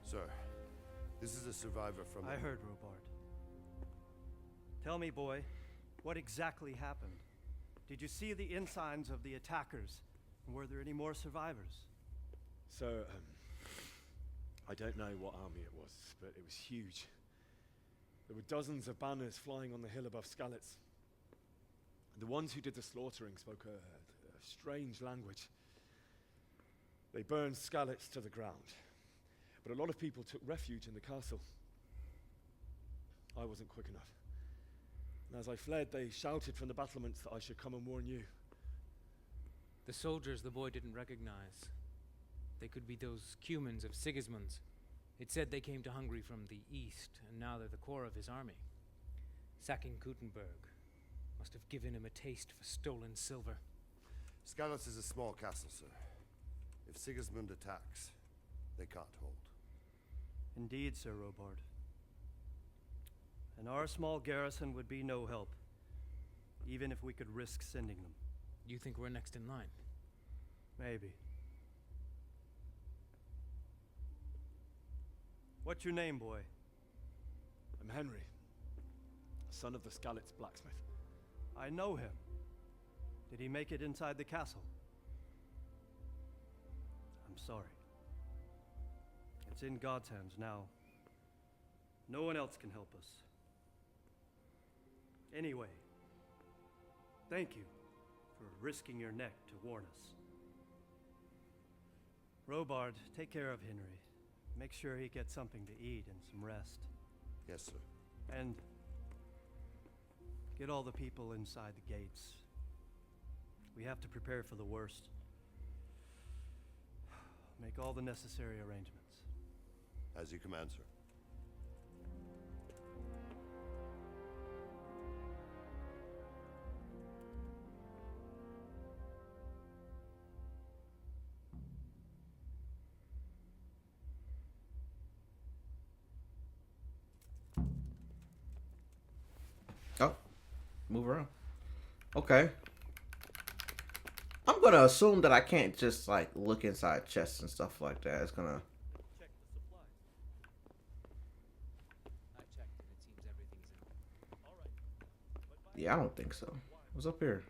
S20: Sir, this is a survivor from...
S21: I heard, Robard. Tell me, boy, what exactly happened? Did you see the ensigns of the attackers? And were there any more survivors?
S7: So, I don't know what army it was, but it was huge. There were dozens of banners flying on the hill above Skalitz. The ones who did the slaughtering spoke a strange language. They burned Skalitz to the ground. But a lot of people took refuge in the castle. I wasn't quick enough. And as I fled, they shouted from the battlements that I should come and warn you.
S22: The soldiers the boy didn't recognize. They could be those Cumans of Sigismund's. It said they came to Hungary from the east, and now they're the core of his army. Sacking Gutenberg must have given him a taste for stolen silver.
S20: Skalitz is a small castle, sir. If Sigismund attacks, they can't hold.
S21: Indeed, Sir Robard. And our small garrison would be no help, even if we could risk sending them.
S22: You think we're next in line?
S21: Maybe. What's your name, boy?
S7: I'm Henry, son of the Skalitz blacksmith.
S21: I know him. Did he make it inside the castle? I'm sorry. It's in God's hands now. No one else can help us. Anyway, thank you for risking your neck to warn us. Robard, take care of Henry. Make sure he gets something to eat and some rest.
S20: Yes, sir.
S21: And get all the people inside the gates. We have to prepare for the worst. Make all the necessary arrangements.
S20: As you command, sir.
S1: Oh, move around. Okay. I'm gonna assume that I can't just like look inside chests and stuff like that. It's gonna. Yeah, I don't think so. What's up here?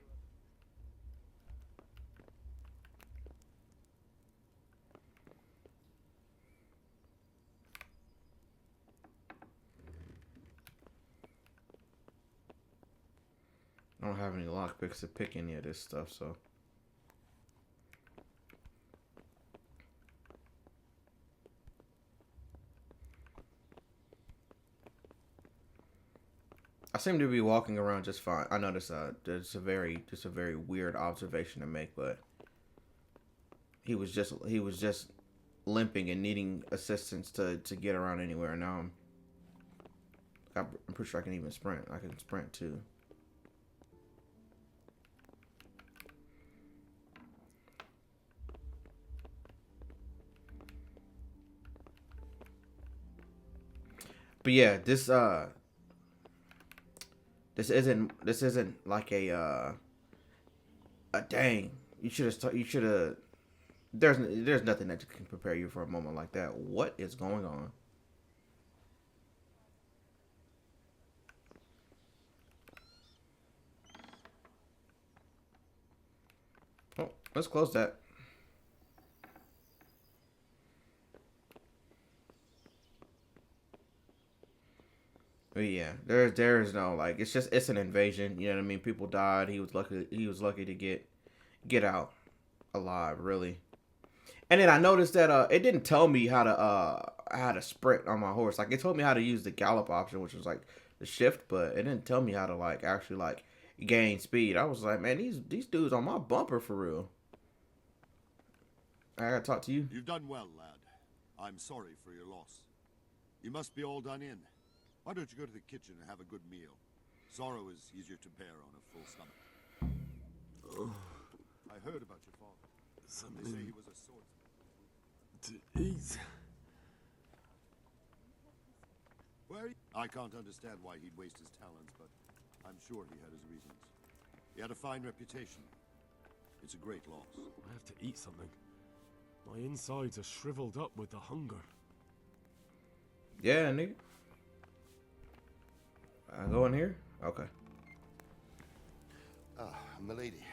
S1: I don't have any lockpicks to pick any of this stuff, so. I seem to be walking around just fine. I know that's a very weird observation to make, but he was just limping and needing assistance to get around anywhere. Now I'm pretty sure I can even sprint. I can sprint too. But yeah, this isn't like a dang. You should have. There's nothing that can prepare you for a moment like that. What is going on? Oh, let's close that. But yeah, there's no like it's an invasion. You know what I mean? People died. He was lucky to get out alive, really. And then I noticed that it didn't tell me how to sprint on my horse. Like it told me how to use the gallop option, which was like the shift, but it didn't tell me how to like actually like gain speed. I was like, man, these dudes on my bumper for real. I gotta talk to you.
S2: You've done well, lad. I'm sorry for your loss. You must be all done in. Why don't you go to the kitchen and have a good meal? Sorrow is easier to bear on a full stomach. I heard about your father. They say he was a swordsman.
S17: To eat.
S2: Where? I can't understand why he'd waste his talents, but I'm sure he had his reasons. He had a fine reputation. It's a great loss.
S17: I have to eat something. My insides are shriveled up with the hunger.
S1: Yeah, nigga. I go in here? Okay.
S20: Ah, milady.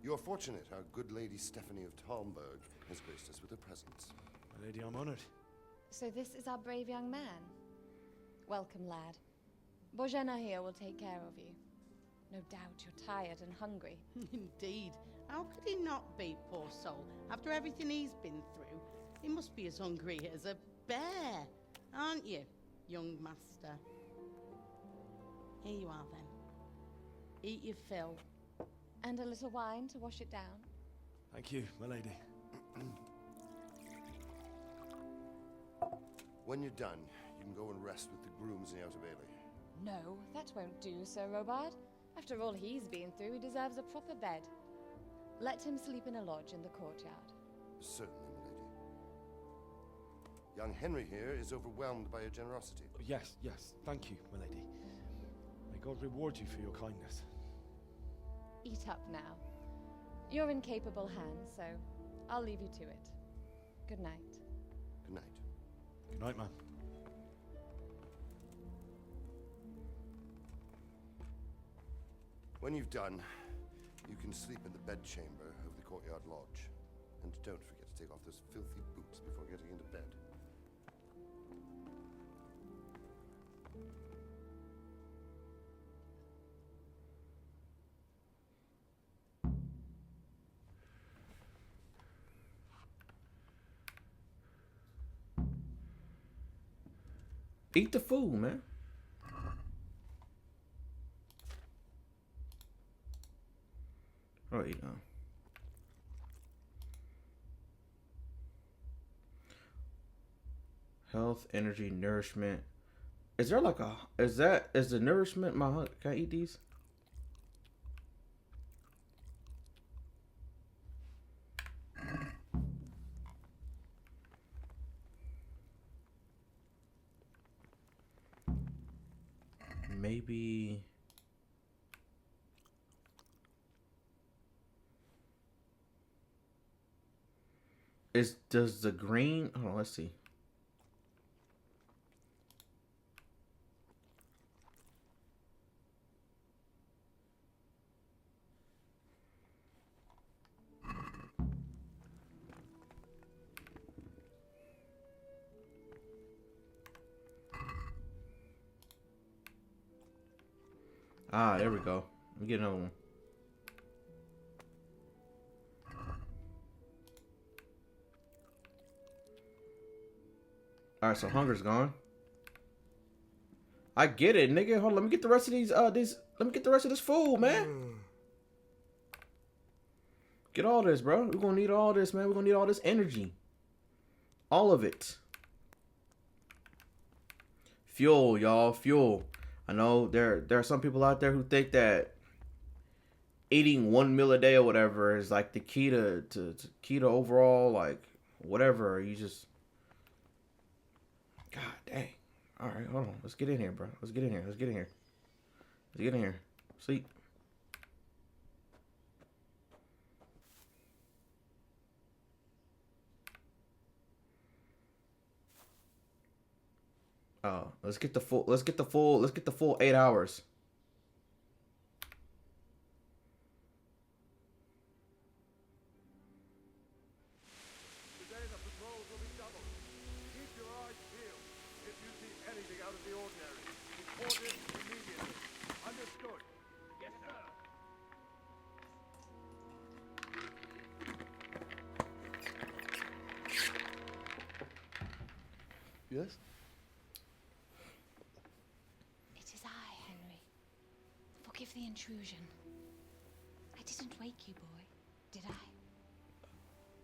S20: You are fortunate our good lady Stephanie of Talmberg has graced us with her presence.
S17: My lady, I'm honored.
S18: So this is our brave young man. Welcome, lad. Bojena here will take care of you. No doubt you're tired and hungry.
S3: Indeed. How could he not be, poor soul? After everything he's been through, he must be as hungry as a bear, aren't you, young master? Here you are, then. Eat your fill.
S18: And a little wine to wash it down.
S17: Thank you, my lady.
S20: When you're done, you can go and rest with the grooms in the Outer Bailey.
S18: No, that won't do, Sir Robard. After all he's been through, he deserves a proper bed. Let him sleep in a lodge in the courtyard.
S20: Certainly, milady. Young Henry here is overwhelmed by your generosity.
S17: Yes, thank you, my lady. May God reward you for your kindness.
S18: Eat up now. You're in capable hands, so I'll leave you to it. Good night.
S20: Good night.
S17: Good night, man.
S20: When you've done, you can sleep in the bedchamber of the courtyard lodge. And don't forget to take off those filthy boots before getting into bed.
S1: Eat the food, man. Oh, eat now. Health, energy, nourishment. Is there like a... Is the nourishment my... Can I eat these? Maybe... Does the green... Hold on, let's see. Ah, there we go. Let me get another one. Alright, so hunger's gone. I get it, nigga. Hold on, let me get the rest of these. Let me get the rest of this food, man. Get all this, bro. We're gonna need all this, man. We're gonna need all this energy. All of it. Fuel, y'all. Fuel. I know there are some people out there who think that eating one meal a day or whatever is like the key to key to overall, like whatever. You just, God dang. All right, hold on. Let's get in here, bro. Let's get in here. Let's get in here. Let's get in here. Sleep. Oh, let's get the full 8 hours.
S20: Today the patrols will be doubled. Keep your eyes peeled. If you see anything out of the ordinary, report it immediately. Understood? Yes, sir.
S10: Yes?
S11: It is I, Henry. Forgive the intrusion. I didn't wake you, boy, did I?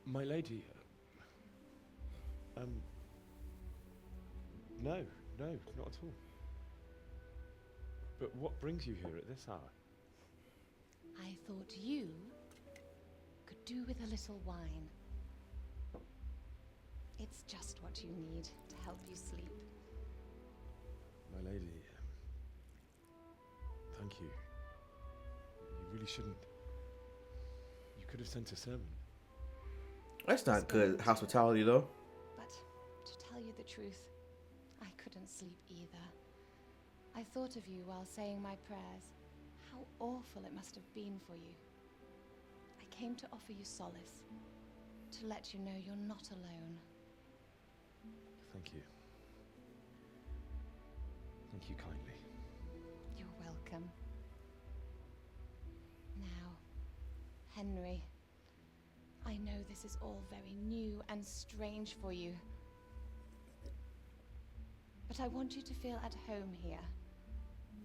S17: My lady. No, not at all. But what brings you here at this hour?
S11: I thought you could do with a little wine. It's just what you need to help you sleep.
S17: My lady. Thank you. You really shouldn't. You could have sent a sermon.
S1: That's not good hospitality, though.
S11: But to tell you the truth, I couldn't sleep either. I thought of you while saying my prayers. How awful it must have been for you. I came to offer you solace, to let you know you're not alone.
S17: Thank you. Thank you kindly.
S11: You're welcome. Now, Henry, I know this is all very new and strange for you. But I want you to feel at home here.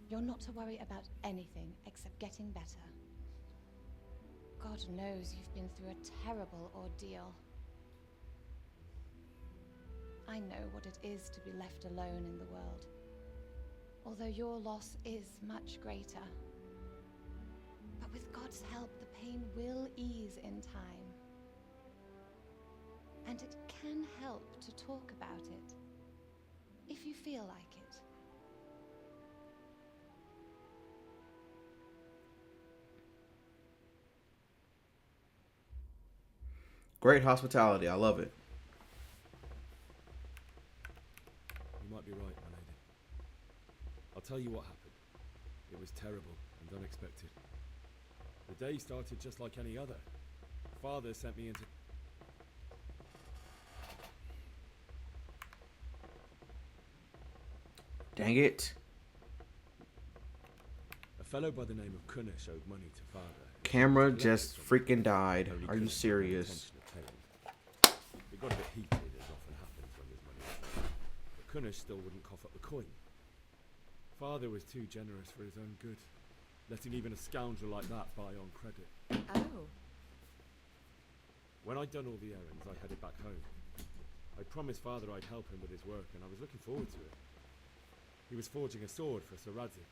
S11: You're not to worry about anything except getting better. God knows you've been through a terrible ordeal. I know what it is to be left alone in the world, although your loss is much greater. But with God's help, the pain will ease in time. And it can help to talk about it, if you feel like it.
S1: Great hospitality. I love it.
S17: You might be right, my lady. I'll tell you what happened. It was terrible and unexpected. The day started just like any other. Father sent me into...
S1: Dang it.
S17: A fellow by the name of Kunish owed money to Father.
S1: Camera just freaking died. Are you serious?
S17: It got a bit heated, as often happens when there's money involved. But Kunish still wouldn't cough up the coin. Father was too generous for his own good, letting even a scoundrel like that buy on credit.
S18: Oh.
S17: When I'd done all the errands, I headed back home. I promised Father I'd help him with his work, and I was looking forward to it. He was forging a sword for Sir Radzik.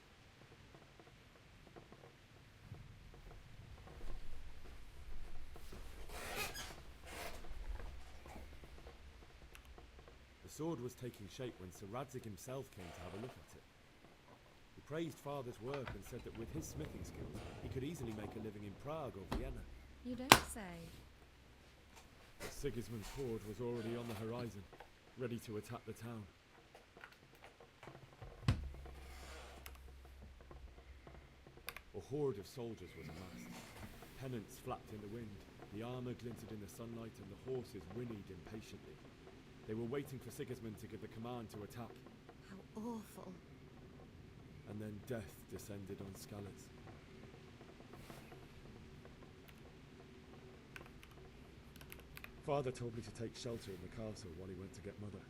S17: The sword was taking shape when Sir Radzik himself came to have a look at it. He praised Father's work and said that with his smithing skills, he could easily make a living in Prague or Vienna.
S18: You don't say.
S17: But Sigismund's horde was already on the horizon, ready to attack the town. A horde of soldiers was amassed. Pennants flapped in the wind, the armour glinted in the sunlight, and the horses whinnied impatiently. They were waiting for Sigismund to give the command to attack.
S11: How awful.
S17: And then death descended on Skalitz. Father told me to take shelter in the castle while he went to get Mother.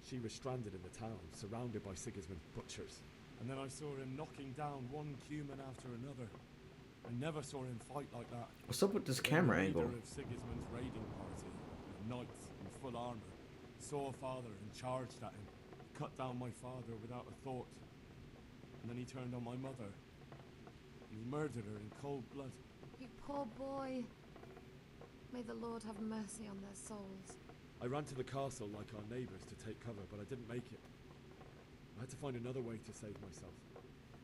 S17: She was stranded in the town, surrounded by Sigismund's butchers. And then I saw him knocking down one Cuman after another. I never saw him fight like that.
S1: What's up with this
S17: Then
S1: camera
S17: the
S1: angle?
S17: leader of Sigismund's raiding party, a knight in full armor, saw Father and charged at him, cut down my father without a thought. And then he turned on my mother. And he murdered her in cold blood.
S18: You poor boy. May the Lord have mercy on their souls.
S17: I ran to the castle like our neighbours to take cover, but I didn't make it. I had to find another way to save myself.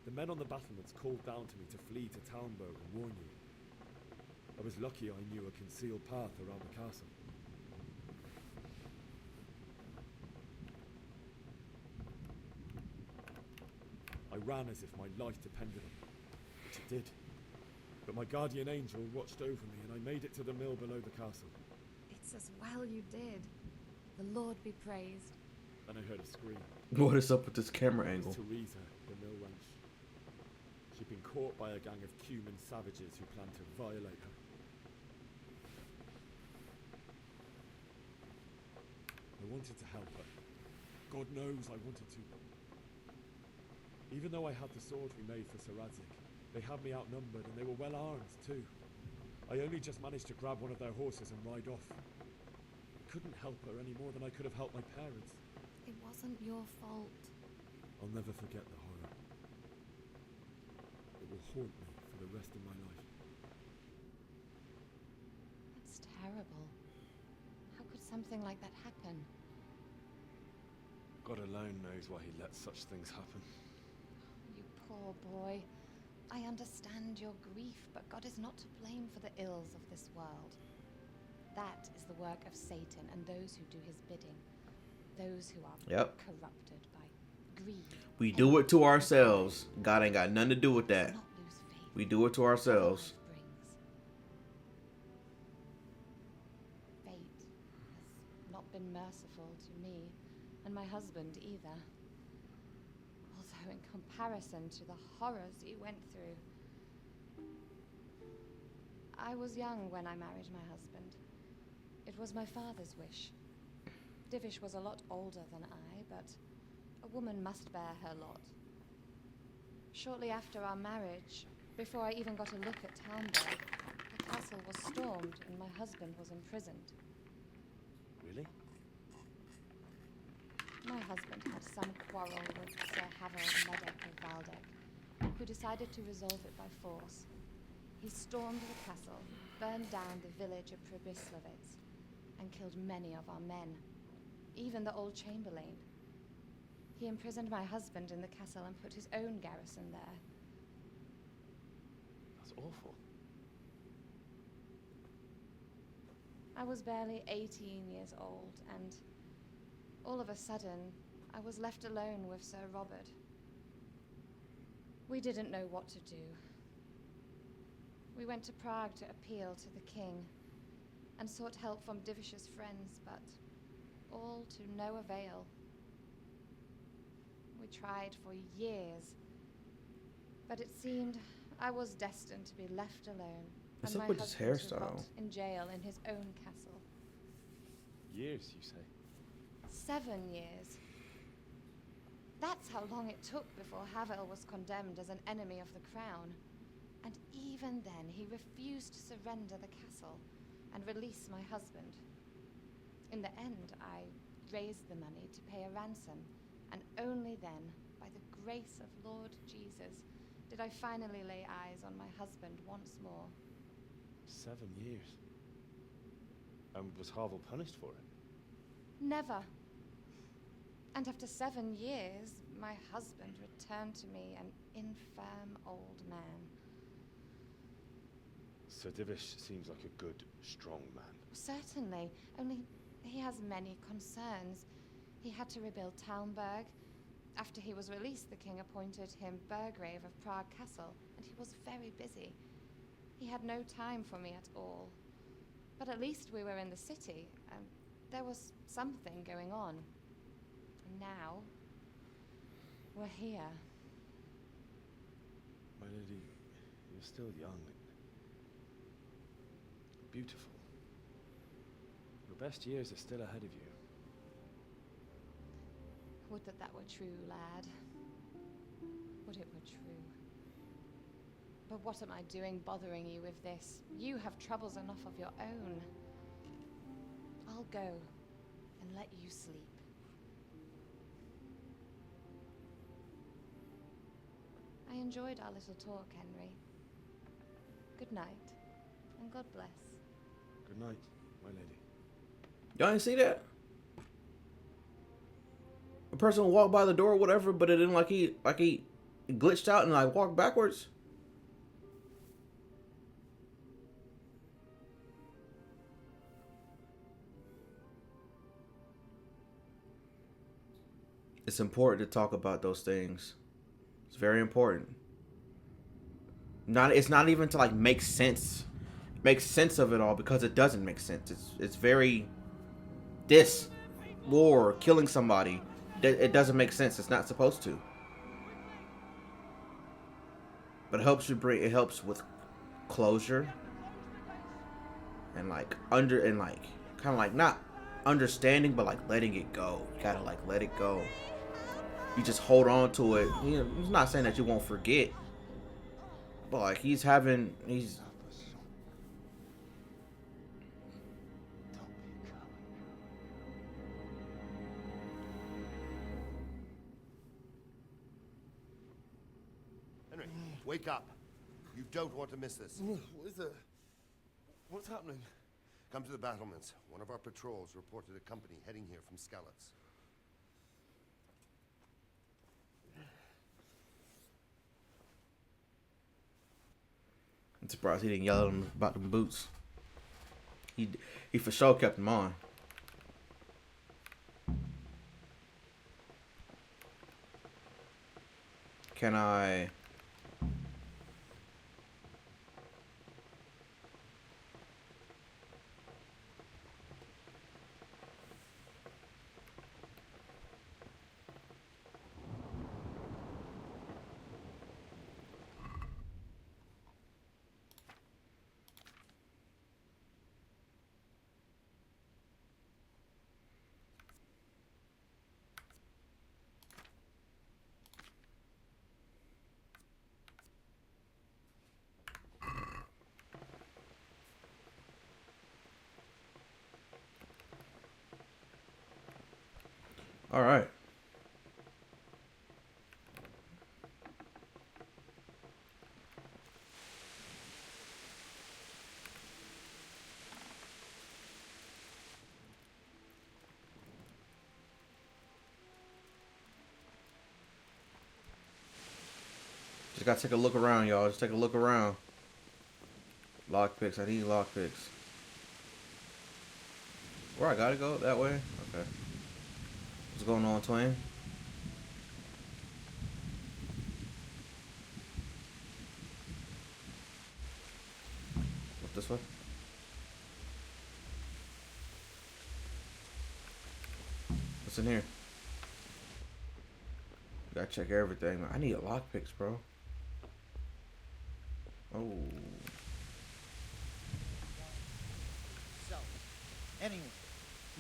S17: The men on the battlements called down to me to flee to Talmberg and warn you. I was lucky I knew a concealed path around the castle. I ran as if my life depended on it, which it did. But my guardian angel watched over me and I made it to the mill below the castle.
S18: It's as well you did. The Lord be praised.
S17: Then I heard a scream.
S1: What is up with this camera
S17: It was
S1: angle?
S17: Teresa, the mill wench. She'd been caught by a gang of Cuman savages who planned to violate her. I wanted to help her. God knows I wanted to. Even though I had the sword we made for Sir Radzik, they had me outnumbered and they were well armed too. I only just managed to grab one of their horses and ride off. I couldn't help her any more than I could have helped my parents.
S18: It wasn't your fault.
S17: I'll never forget the horror. It will haunt me for the rest of my life.
S18: That's terrible. How could something like that happen?
S17: God alone knows why he lets such things happen.
S18: You poor boy. I understand your grief, but God is not to blame for the ills of this world. That is the work of Satan and those who do his bidding. Those who are corrupted by greed.
S1: We do it to ourselves. God ain't got nothing to do with that. We do it to ourselves.
S18: Fate has not been merciful to me, and my husband either. Although in comparison to the horrors he went through. I was young when I married my husband. It was my father's wish. Divish was a lot older than I, but a woman must bear her lot. Shortly after our marriage, before I even got a look at Talmberg, the castle was stormed and my husband was imprisoned.
S17: Really?
S18: My husband had some quarrel with Sir Harold Medek of Valdek, who decided to resolve it by force. He stormed the castle, burned down the village of Pribyslavitz, and killed many of our men, even the old chamberlain. He imprisoned my husband in the castle and put his own garrison there.
S17: That's awful.
S18: I was barely 18 years old, and all of a sudden, I was left alone with Sir Robert. We didn't know what to do. We went to Prague to appeal to the king, and sought help from Divish's friends, but all to no avail. We tried for years, but it seemed I was destined to be left alone.
S1: What's
S18: and
S1: up
S18: my
S1: with his
S18: husband to
S1: hairstyle?
S18: rot in jail in his own castle.
S17: Years, you say?
S18: 7 years. That's how long it took before Havel was condemned as an enemy of the crown. And even then, he refused to surrender the castle and release my husband. In the end, I raised the money to pay a ransom, and only then, by the grace of Lord Jesus, did I finally lay eyes on my husband once more.
S17: 7 years. And was Havel punished for it?
S18: Never. And after 7 years, my husband returned to me an infirm old man.
S17: Sir Divish seems like a good, strong man.
S18: Certainly, only he has many concerns. He had to rebuild Talmberg. After he was released, the king appointed him Burgrave of Prague Castle, and he was very busy. He had no time for me at all. But at least we were in the city, and there was something going on. And now, we're here.
S17: My lady, you're still young. Beautiful. Your best years are still ahead of you.
S18: Would that that were true, lad. Would it were true. But what am I doing bothering you with this? You have troubles enough of your own. I'll go and let you sleep. I enjoyed our little talk, Henry. Good night, and God bless.
S17: Good night, my lady.
S1: Y'all didn't see that? A person walked by the door or whatever, but it didn't like he glitched out and like walked backwards. It's important to talk about those things. It's very important. It's not even to like make sense of it all, because it doesn't make sense. It's very this war, killing somebody. It doesn't make sense. It's not supposed to. But it helps with closure and like kind of like not understanding, but like letting it go. You gotta like let it go. You just hold on to it. You know, it's not saying that you won't forget, but like he's Henry,
S20: wake up. You don't want to miss this.
S2: What's happening?
S20: Come to the battlements. One of our patrols reported a company heading here from Skalitz.
S1: I'm surprised he didn't yell at him about them boots. He for sure kept them on. Can I... All right. Just gotta take a look around, y'all. Just take a look around. Lockpicks. I need lockpicks. Where I gotta go? That way? Okay. What's going on, Twain? What, this way? What's in here? Gotta check everything. I need a lockpicks, bro. Oh.
S10: So, anyway,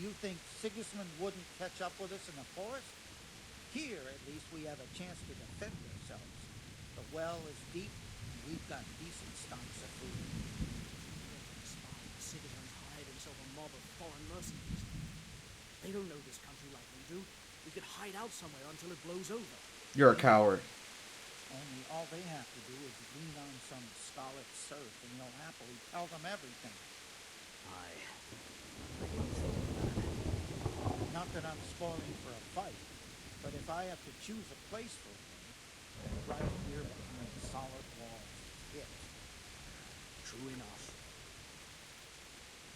S10: you think Sigismund wouldn't catch up with us in the forest? Here, at least, we have a chance to defend ourselves. The well is deep, and we've got decent stocks of food.
S13: Sigismund's hired himself a mob of foreign mercenaries. They don't know this country like we do. We could hide out somewhere until it blows over.
S1: You're a coward.
S10: Only all they have to do is lean on some scarlet serf, and you'll happily tell them everything.
S13: Aye.
S10: Not that I'm spoiling for a fight, but if I have to choose a place for it, right here between solid walls, it.
S13: True enough.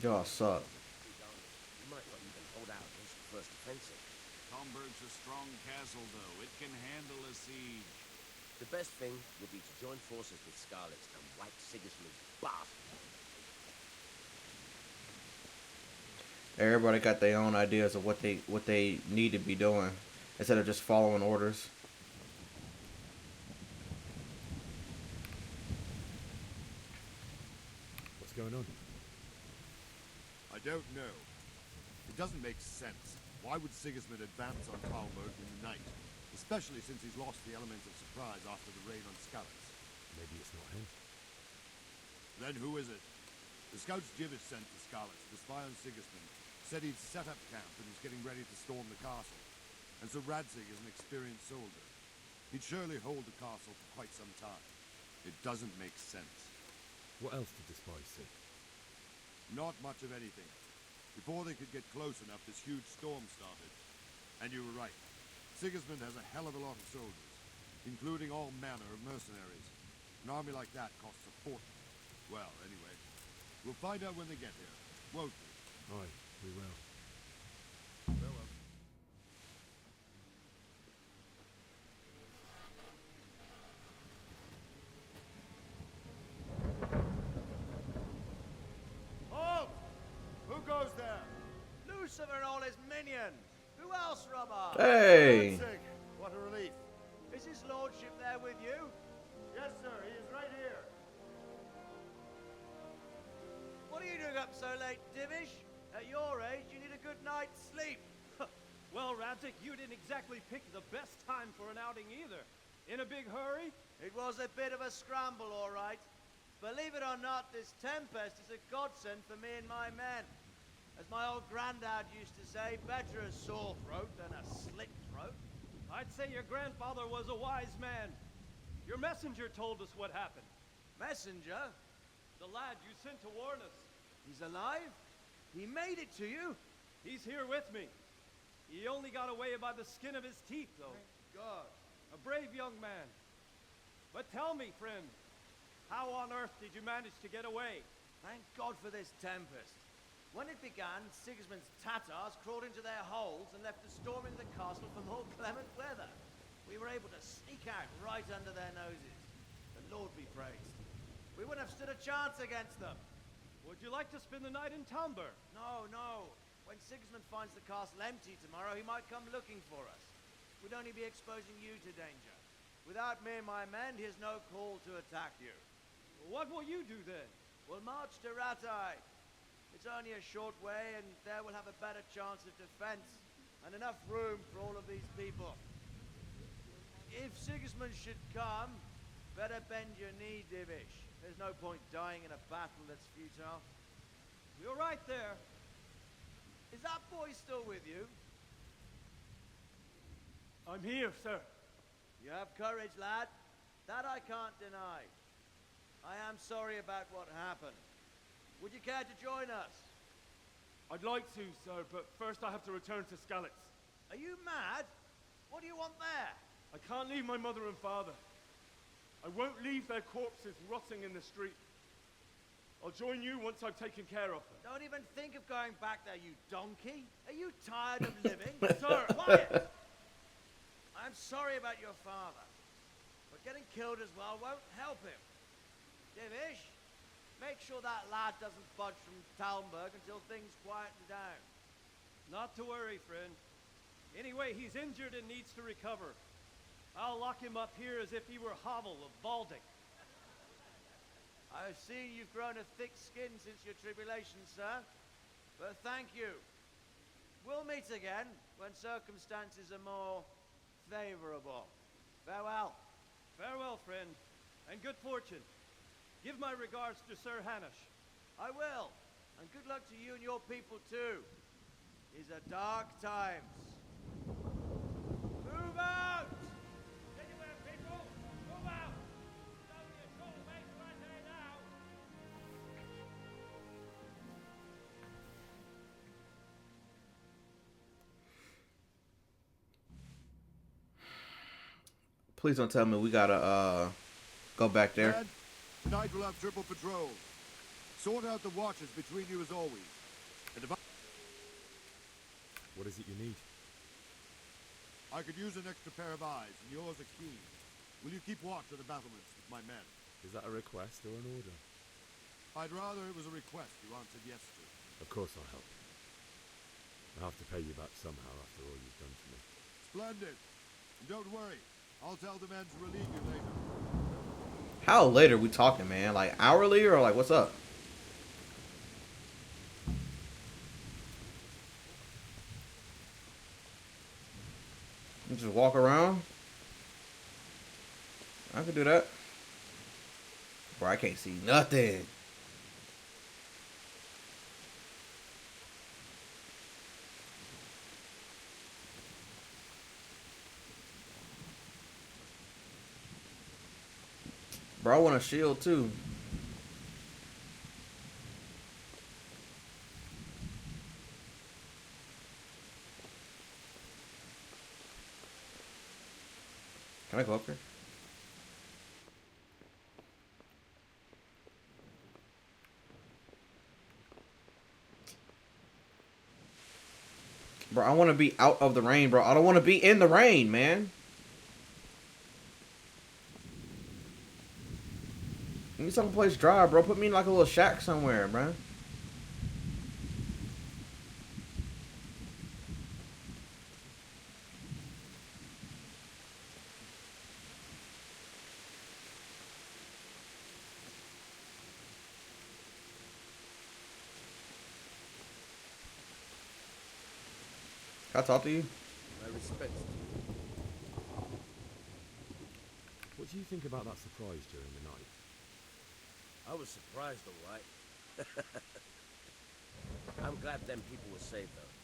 S1: Y'all suck.
S9: You might not even hold out against the first offensive.
S12: Tomberg's a strong castle, though. It can handle a siege.
S9: The best thing would be to join forces with Skalitz and wipe Sigismund's butt.
S1: Everybody got their own ideas of what they need to be doing instead of just following orders.
S17: What's going on?
S2: I don't know. It doesn't make sense. Why would Sigismund advance on Talmberg in the night? Especially since he's lost the element of surprise after the raid on Skalitz.
S17: Maybe it's not him.
S2: Then who is it? The scouts Jivis sent to Skalitz to spy on Sigismund said he'd set up camp and was getting ready to storm the castle. And so Radzig is an experienced soldier. He'd surely hold the castle for quite some time. It doesn't make sense.
S17: What else did the spies see?
S2: Not much of anything. Before they could get close enough, this huge storm started. And you were right. Sigismund has a hell of a lot of soldiers, including all manner of mercenaries. An army like that costs a fortune. Well, anyway, we'll find out when they get here, won't we?
S17: Aye, we will.
S2: Farewell.
S5: Halt! Who goes there?
S8: Lucifer and all his minions. Who else, Robert?
S1: Hey!
S5: Radzig, what a relief.
S8: Is his lordship there with you?
S5: Yes, sir, he is right here.
S8: What are you doing up so late, Divish? At your age, you need a good night's sleep.
S14: Well, Radzig, you didn't exactly pick the best time for an outing either. In a big hurry?
S8: It was a bit of a scramble, all right. Believe it or not, this tempest is a godsend for me and my men. As my old granddad used to say, better a sore throat than a slit throat.
S14: I'd say your grandfather was a wise man. Your messenger told us what happened.
S8: Messenger?
S14: The lad you sent to warn us.
S8: He's alive? He made it to you?
S14: He's here with me. He only got away by the skin of his teeth, though.
S8: Thank God.
S14: A brave young man. But tell me, friend, how on earth did you manage to get away?
S8: Thank God for this tempest. When it began, Sigismund's Tatars crawled into their holes and left us storming the castle for more clement weather. We were able to sneak out right under their noses. The Lord be praised. We wouldn't have stood a chance against them.
S14: Would you like to spend the night in Talmberg?
S8: No, no. When Sigismund finds the castle empty tomorrow, he might come looking for us. We'd only be exposing you to danger. Without me and my men, he has no call to attack you.
S14: What will you do then?
S8: We'll march to Ratai. It's only a short way, and there we'll have a better chance of defense and enough room for all of these people. If Sigismund should come, better bend your knee, Divish. There's no point dying in a battle that's futile.
S14: You're right there.
S8: Is that boy still with you?
S14: I'm here, sir.
S8: You have courage, lad. That I can't deny. I am sorry about what happened. Would you care to join us?
S14: I'd like to, sir, but first I have to return to Skalitz.
S8: Are you mad? What do you want there?
S14: I can't leave my mother and father. I won't leave their corpses rotting in the street. I'll join you once I've taken care of them.
S8: Don't even think of going back there, you donkey. Are you tired of living? Sir, quiet! I'm sorry about your father, but getting killed as well won't help him. Divish, make sure that lad doesn't budge from Talmberg until things quieten down.
S14: Not to worry, friend. Anyway, he's injured and needs to recover. I'll lock him up here as if he were Hovel of Balding.
S8: I've seen you've grown a thick skin since your tribulation, sir. But thank you. We'll meet again when circumstances are more favorable. Farewell.
S14: Farewell, friend, and good fortune. Give my regards to Sir Hanush.
S8: I will. And good luck to you and your people, too. These are dark times. Move out!
S14: Anywhere, people! Move out! It's only a short way to Rattay now.
S1: Please don't tell me we gotta go back there.
S2: Dad, tonight we'll have triple patrol. Sort out the watches between you as always. And if
S17: What is it you need?
S2: I could use an extra pair of eyes, and yours are keen. Will you keep watch of the battlements with my men?
S17: Is that a request or an order?
S2: I'd rather it was a request you answered yes to.
S17: Of course I'll help. I'll have to pay you back somehow after all you've done for me.
S2: Splendid. And don't worry. I'll tell the men to relieve you later.
S1: How late are we talking, man? Like hourly or like what's up? Just walk around. I could do that. Bro, I can't see nothing. Bro, I want a shield too. Can I go up here? Bro, I want to be out of the rain, bro. I don't want to be in the rain, man. Give me someplace dry, bro. Put me in like a little shack somewhere, bro. Can I talk to you?
S9: My respects to you.
S17: What do you think about that surprise during the night?
S9: I was surprised, all right. I'm glad them people were saved, though.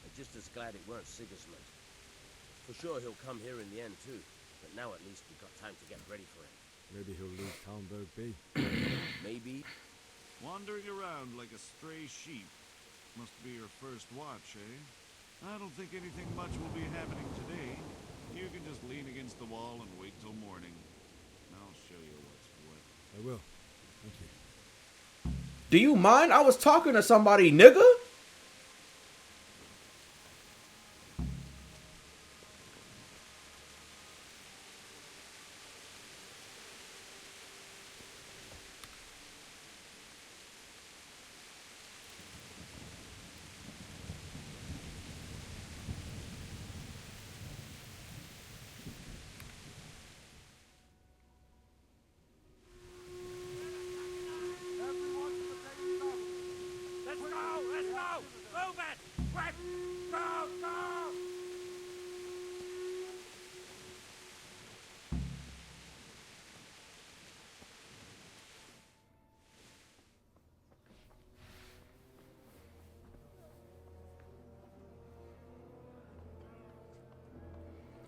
S9: I'm just as glad it weren't Sigismund. For sure he'll come here in the end, too. But now at least we've got time to get ready for him.
S17: Maybe he'll leave Talmberg be.
S9: Maybe.
S12: Wandering around like a stray sheep. Must be your first watch, eh? I don't think anything much will be happening today. You can just lean against the wall and wait till morning. I'll show you what's what.
S17: I will. Thank you.
S1: Do you mind? I was talking to somebody, nigga.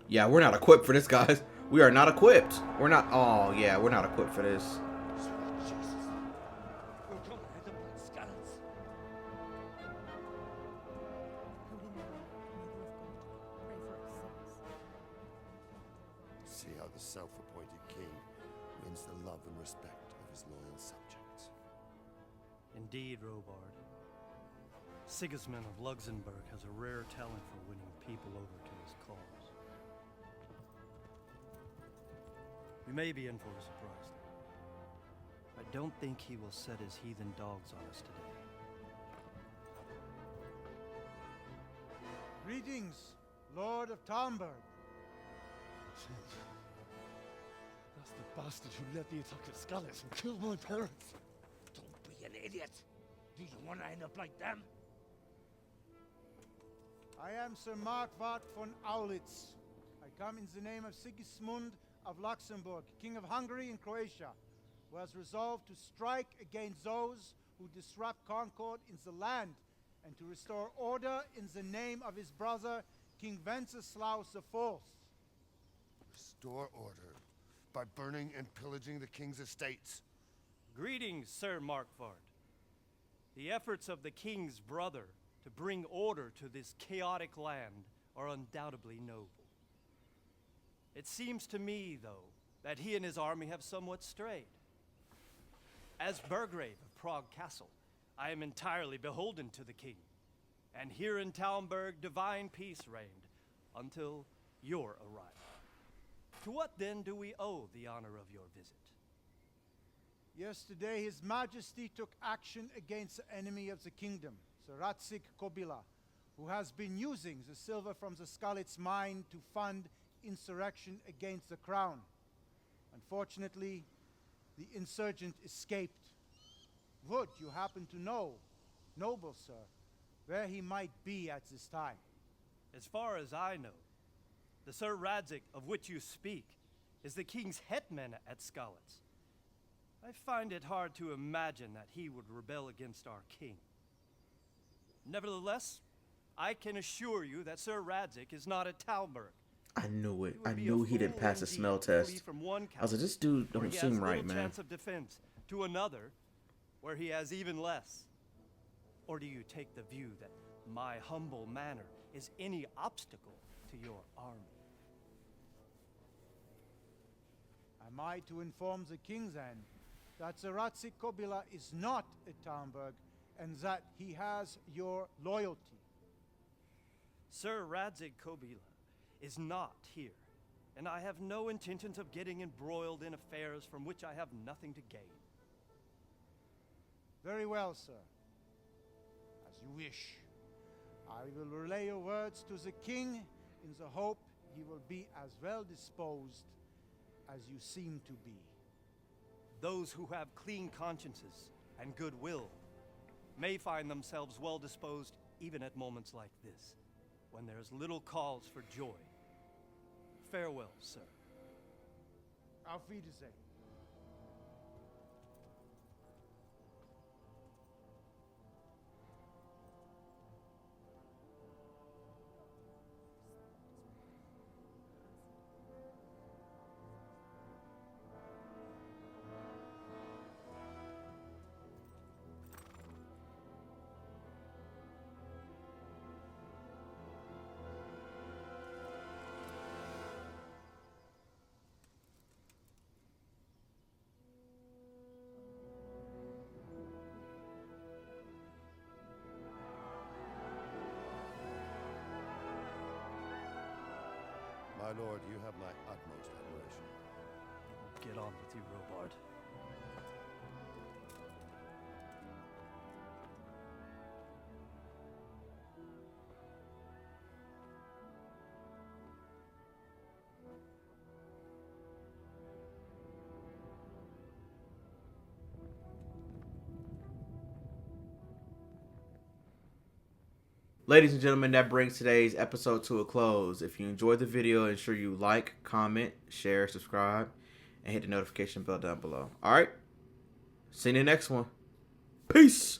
S1: Yeah, we're not equipped for this, guys. We are not equipped. We're not. Oh, yeah, we're not equipped for this.
S20: See how the self-appointed king wins the love and respect of his loyal subjects.
S21: Indeed, Robard. Sigismund of Luxembourg has a rare talent for winning people over to his cause. We may be in for a surprise, though. I don't think he will set his heathen dogs on us today.
S16: Greetings, Lord of Talmberg.
S6: That's the bastard who led the attack at Scarlet and killed my parents.
S19: Don't be an idiot. Do you want to end up like them?
S16: I am Sir Markwart von Aulitz. I come in the name of Sigismund of Luxembourg, King of Hungary and Croatia, who has resolved to strike against those who disrupt concord in the land and to restore order in the name of his brother, King Wenceslaus IV.
S20: Restore order by burning and pillaging the king's estates.
S21: Greetings, Sir Markwart. The efforts of the king's brother to bring order to this chaotic land are undoubtedly noble. It seems to me, though, that he and his army have somewhat strayed. As Burgrave of Prague Castle, I am entirely beholden to the king. And here in Talmberg, divine peace reigned until your arrival. To what then do we owe the honor of your visit?
S16: Yesterday, His Majesty took action against the enemy of the kingdom, Sir Ratzik Kobila, who has been using the silver from the Skalitz mine to fund insurrection against the crown. Unfortunately, the insurgent escaped. Would you happen to know, noble sir, where he might be at this time?
S21: As far as I know, The Sir Radzik of which you speak is the king's hetman at Skalitz. I find it hard to imagine that he would rebel against our king. Nevertheless, I can assure you that Sir Radzik is not a Talmberg.
S1: I knew it. I knew he didn't pass the smell test. I was like, this dude don't seem right, man.
S21: Chance of defense to another where he has even less. Or do you take the view that my humble manner is any obstacle to your army?
S16: Am I to inform the king then that the Ratzik Kobila is not a Talmberg and that he has your loyalty?
S21: Sir Radzik Kobila is not here, and I have no intentions of getting embroiled in affairs from which I have nothing to gain.
S16: Very well, sir. As you wish. I will relay your words to the king in the hope he will be as well disposed as you seem to be.
S21: Those who have clean consciences and goodwill may find themselves well disposed even at moments like this, when there is little cause for joy. Farewell, sir.
S16: Auf Wiedersehen.
S20: My lord, you have my utmost admiration.
S21: Get on with you, Robard.
S1: Ladies and gentlemen, that brings today's episode to a close. If you enjoyed the video, ensure you like, comment, share, subscribe, and hit the notification bell down below. All right? See you in the next one. Peace!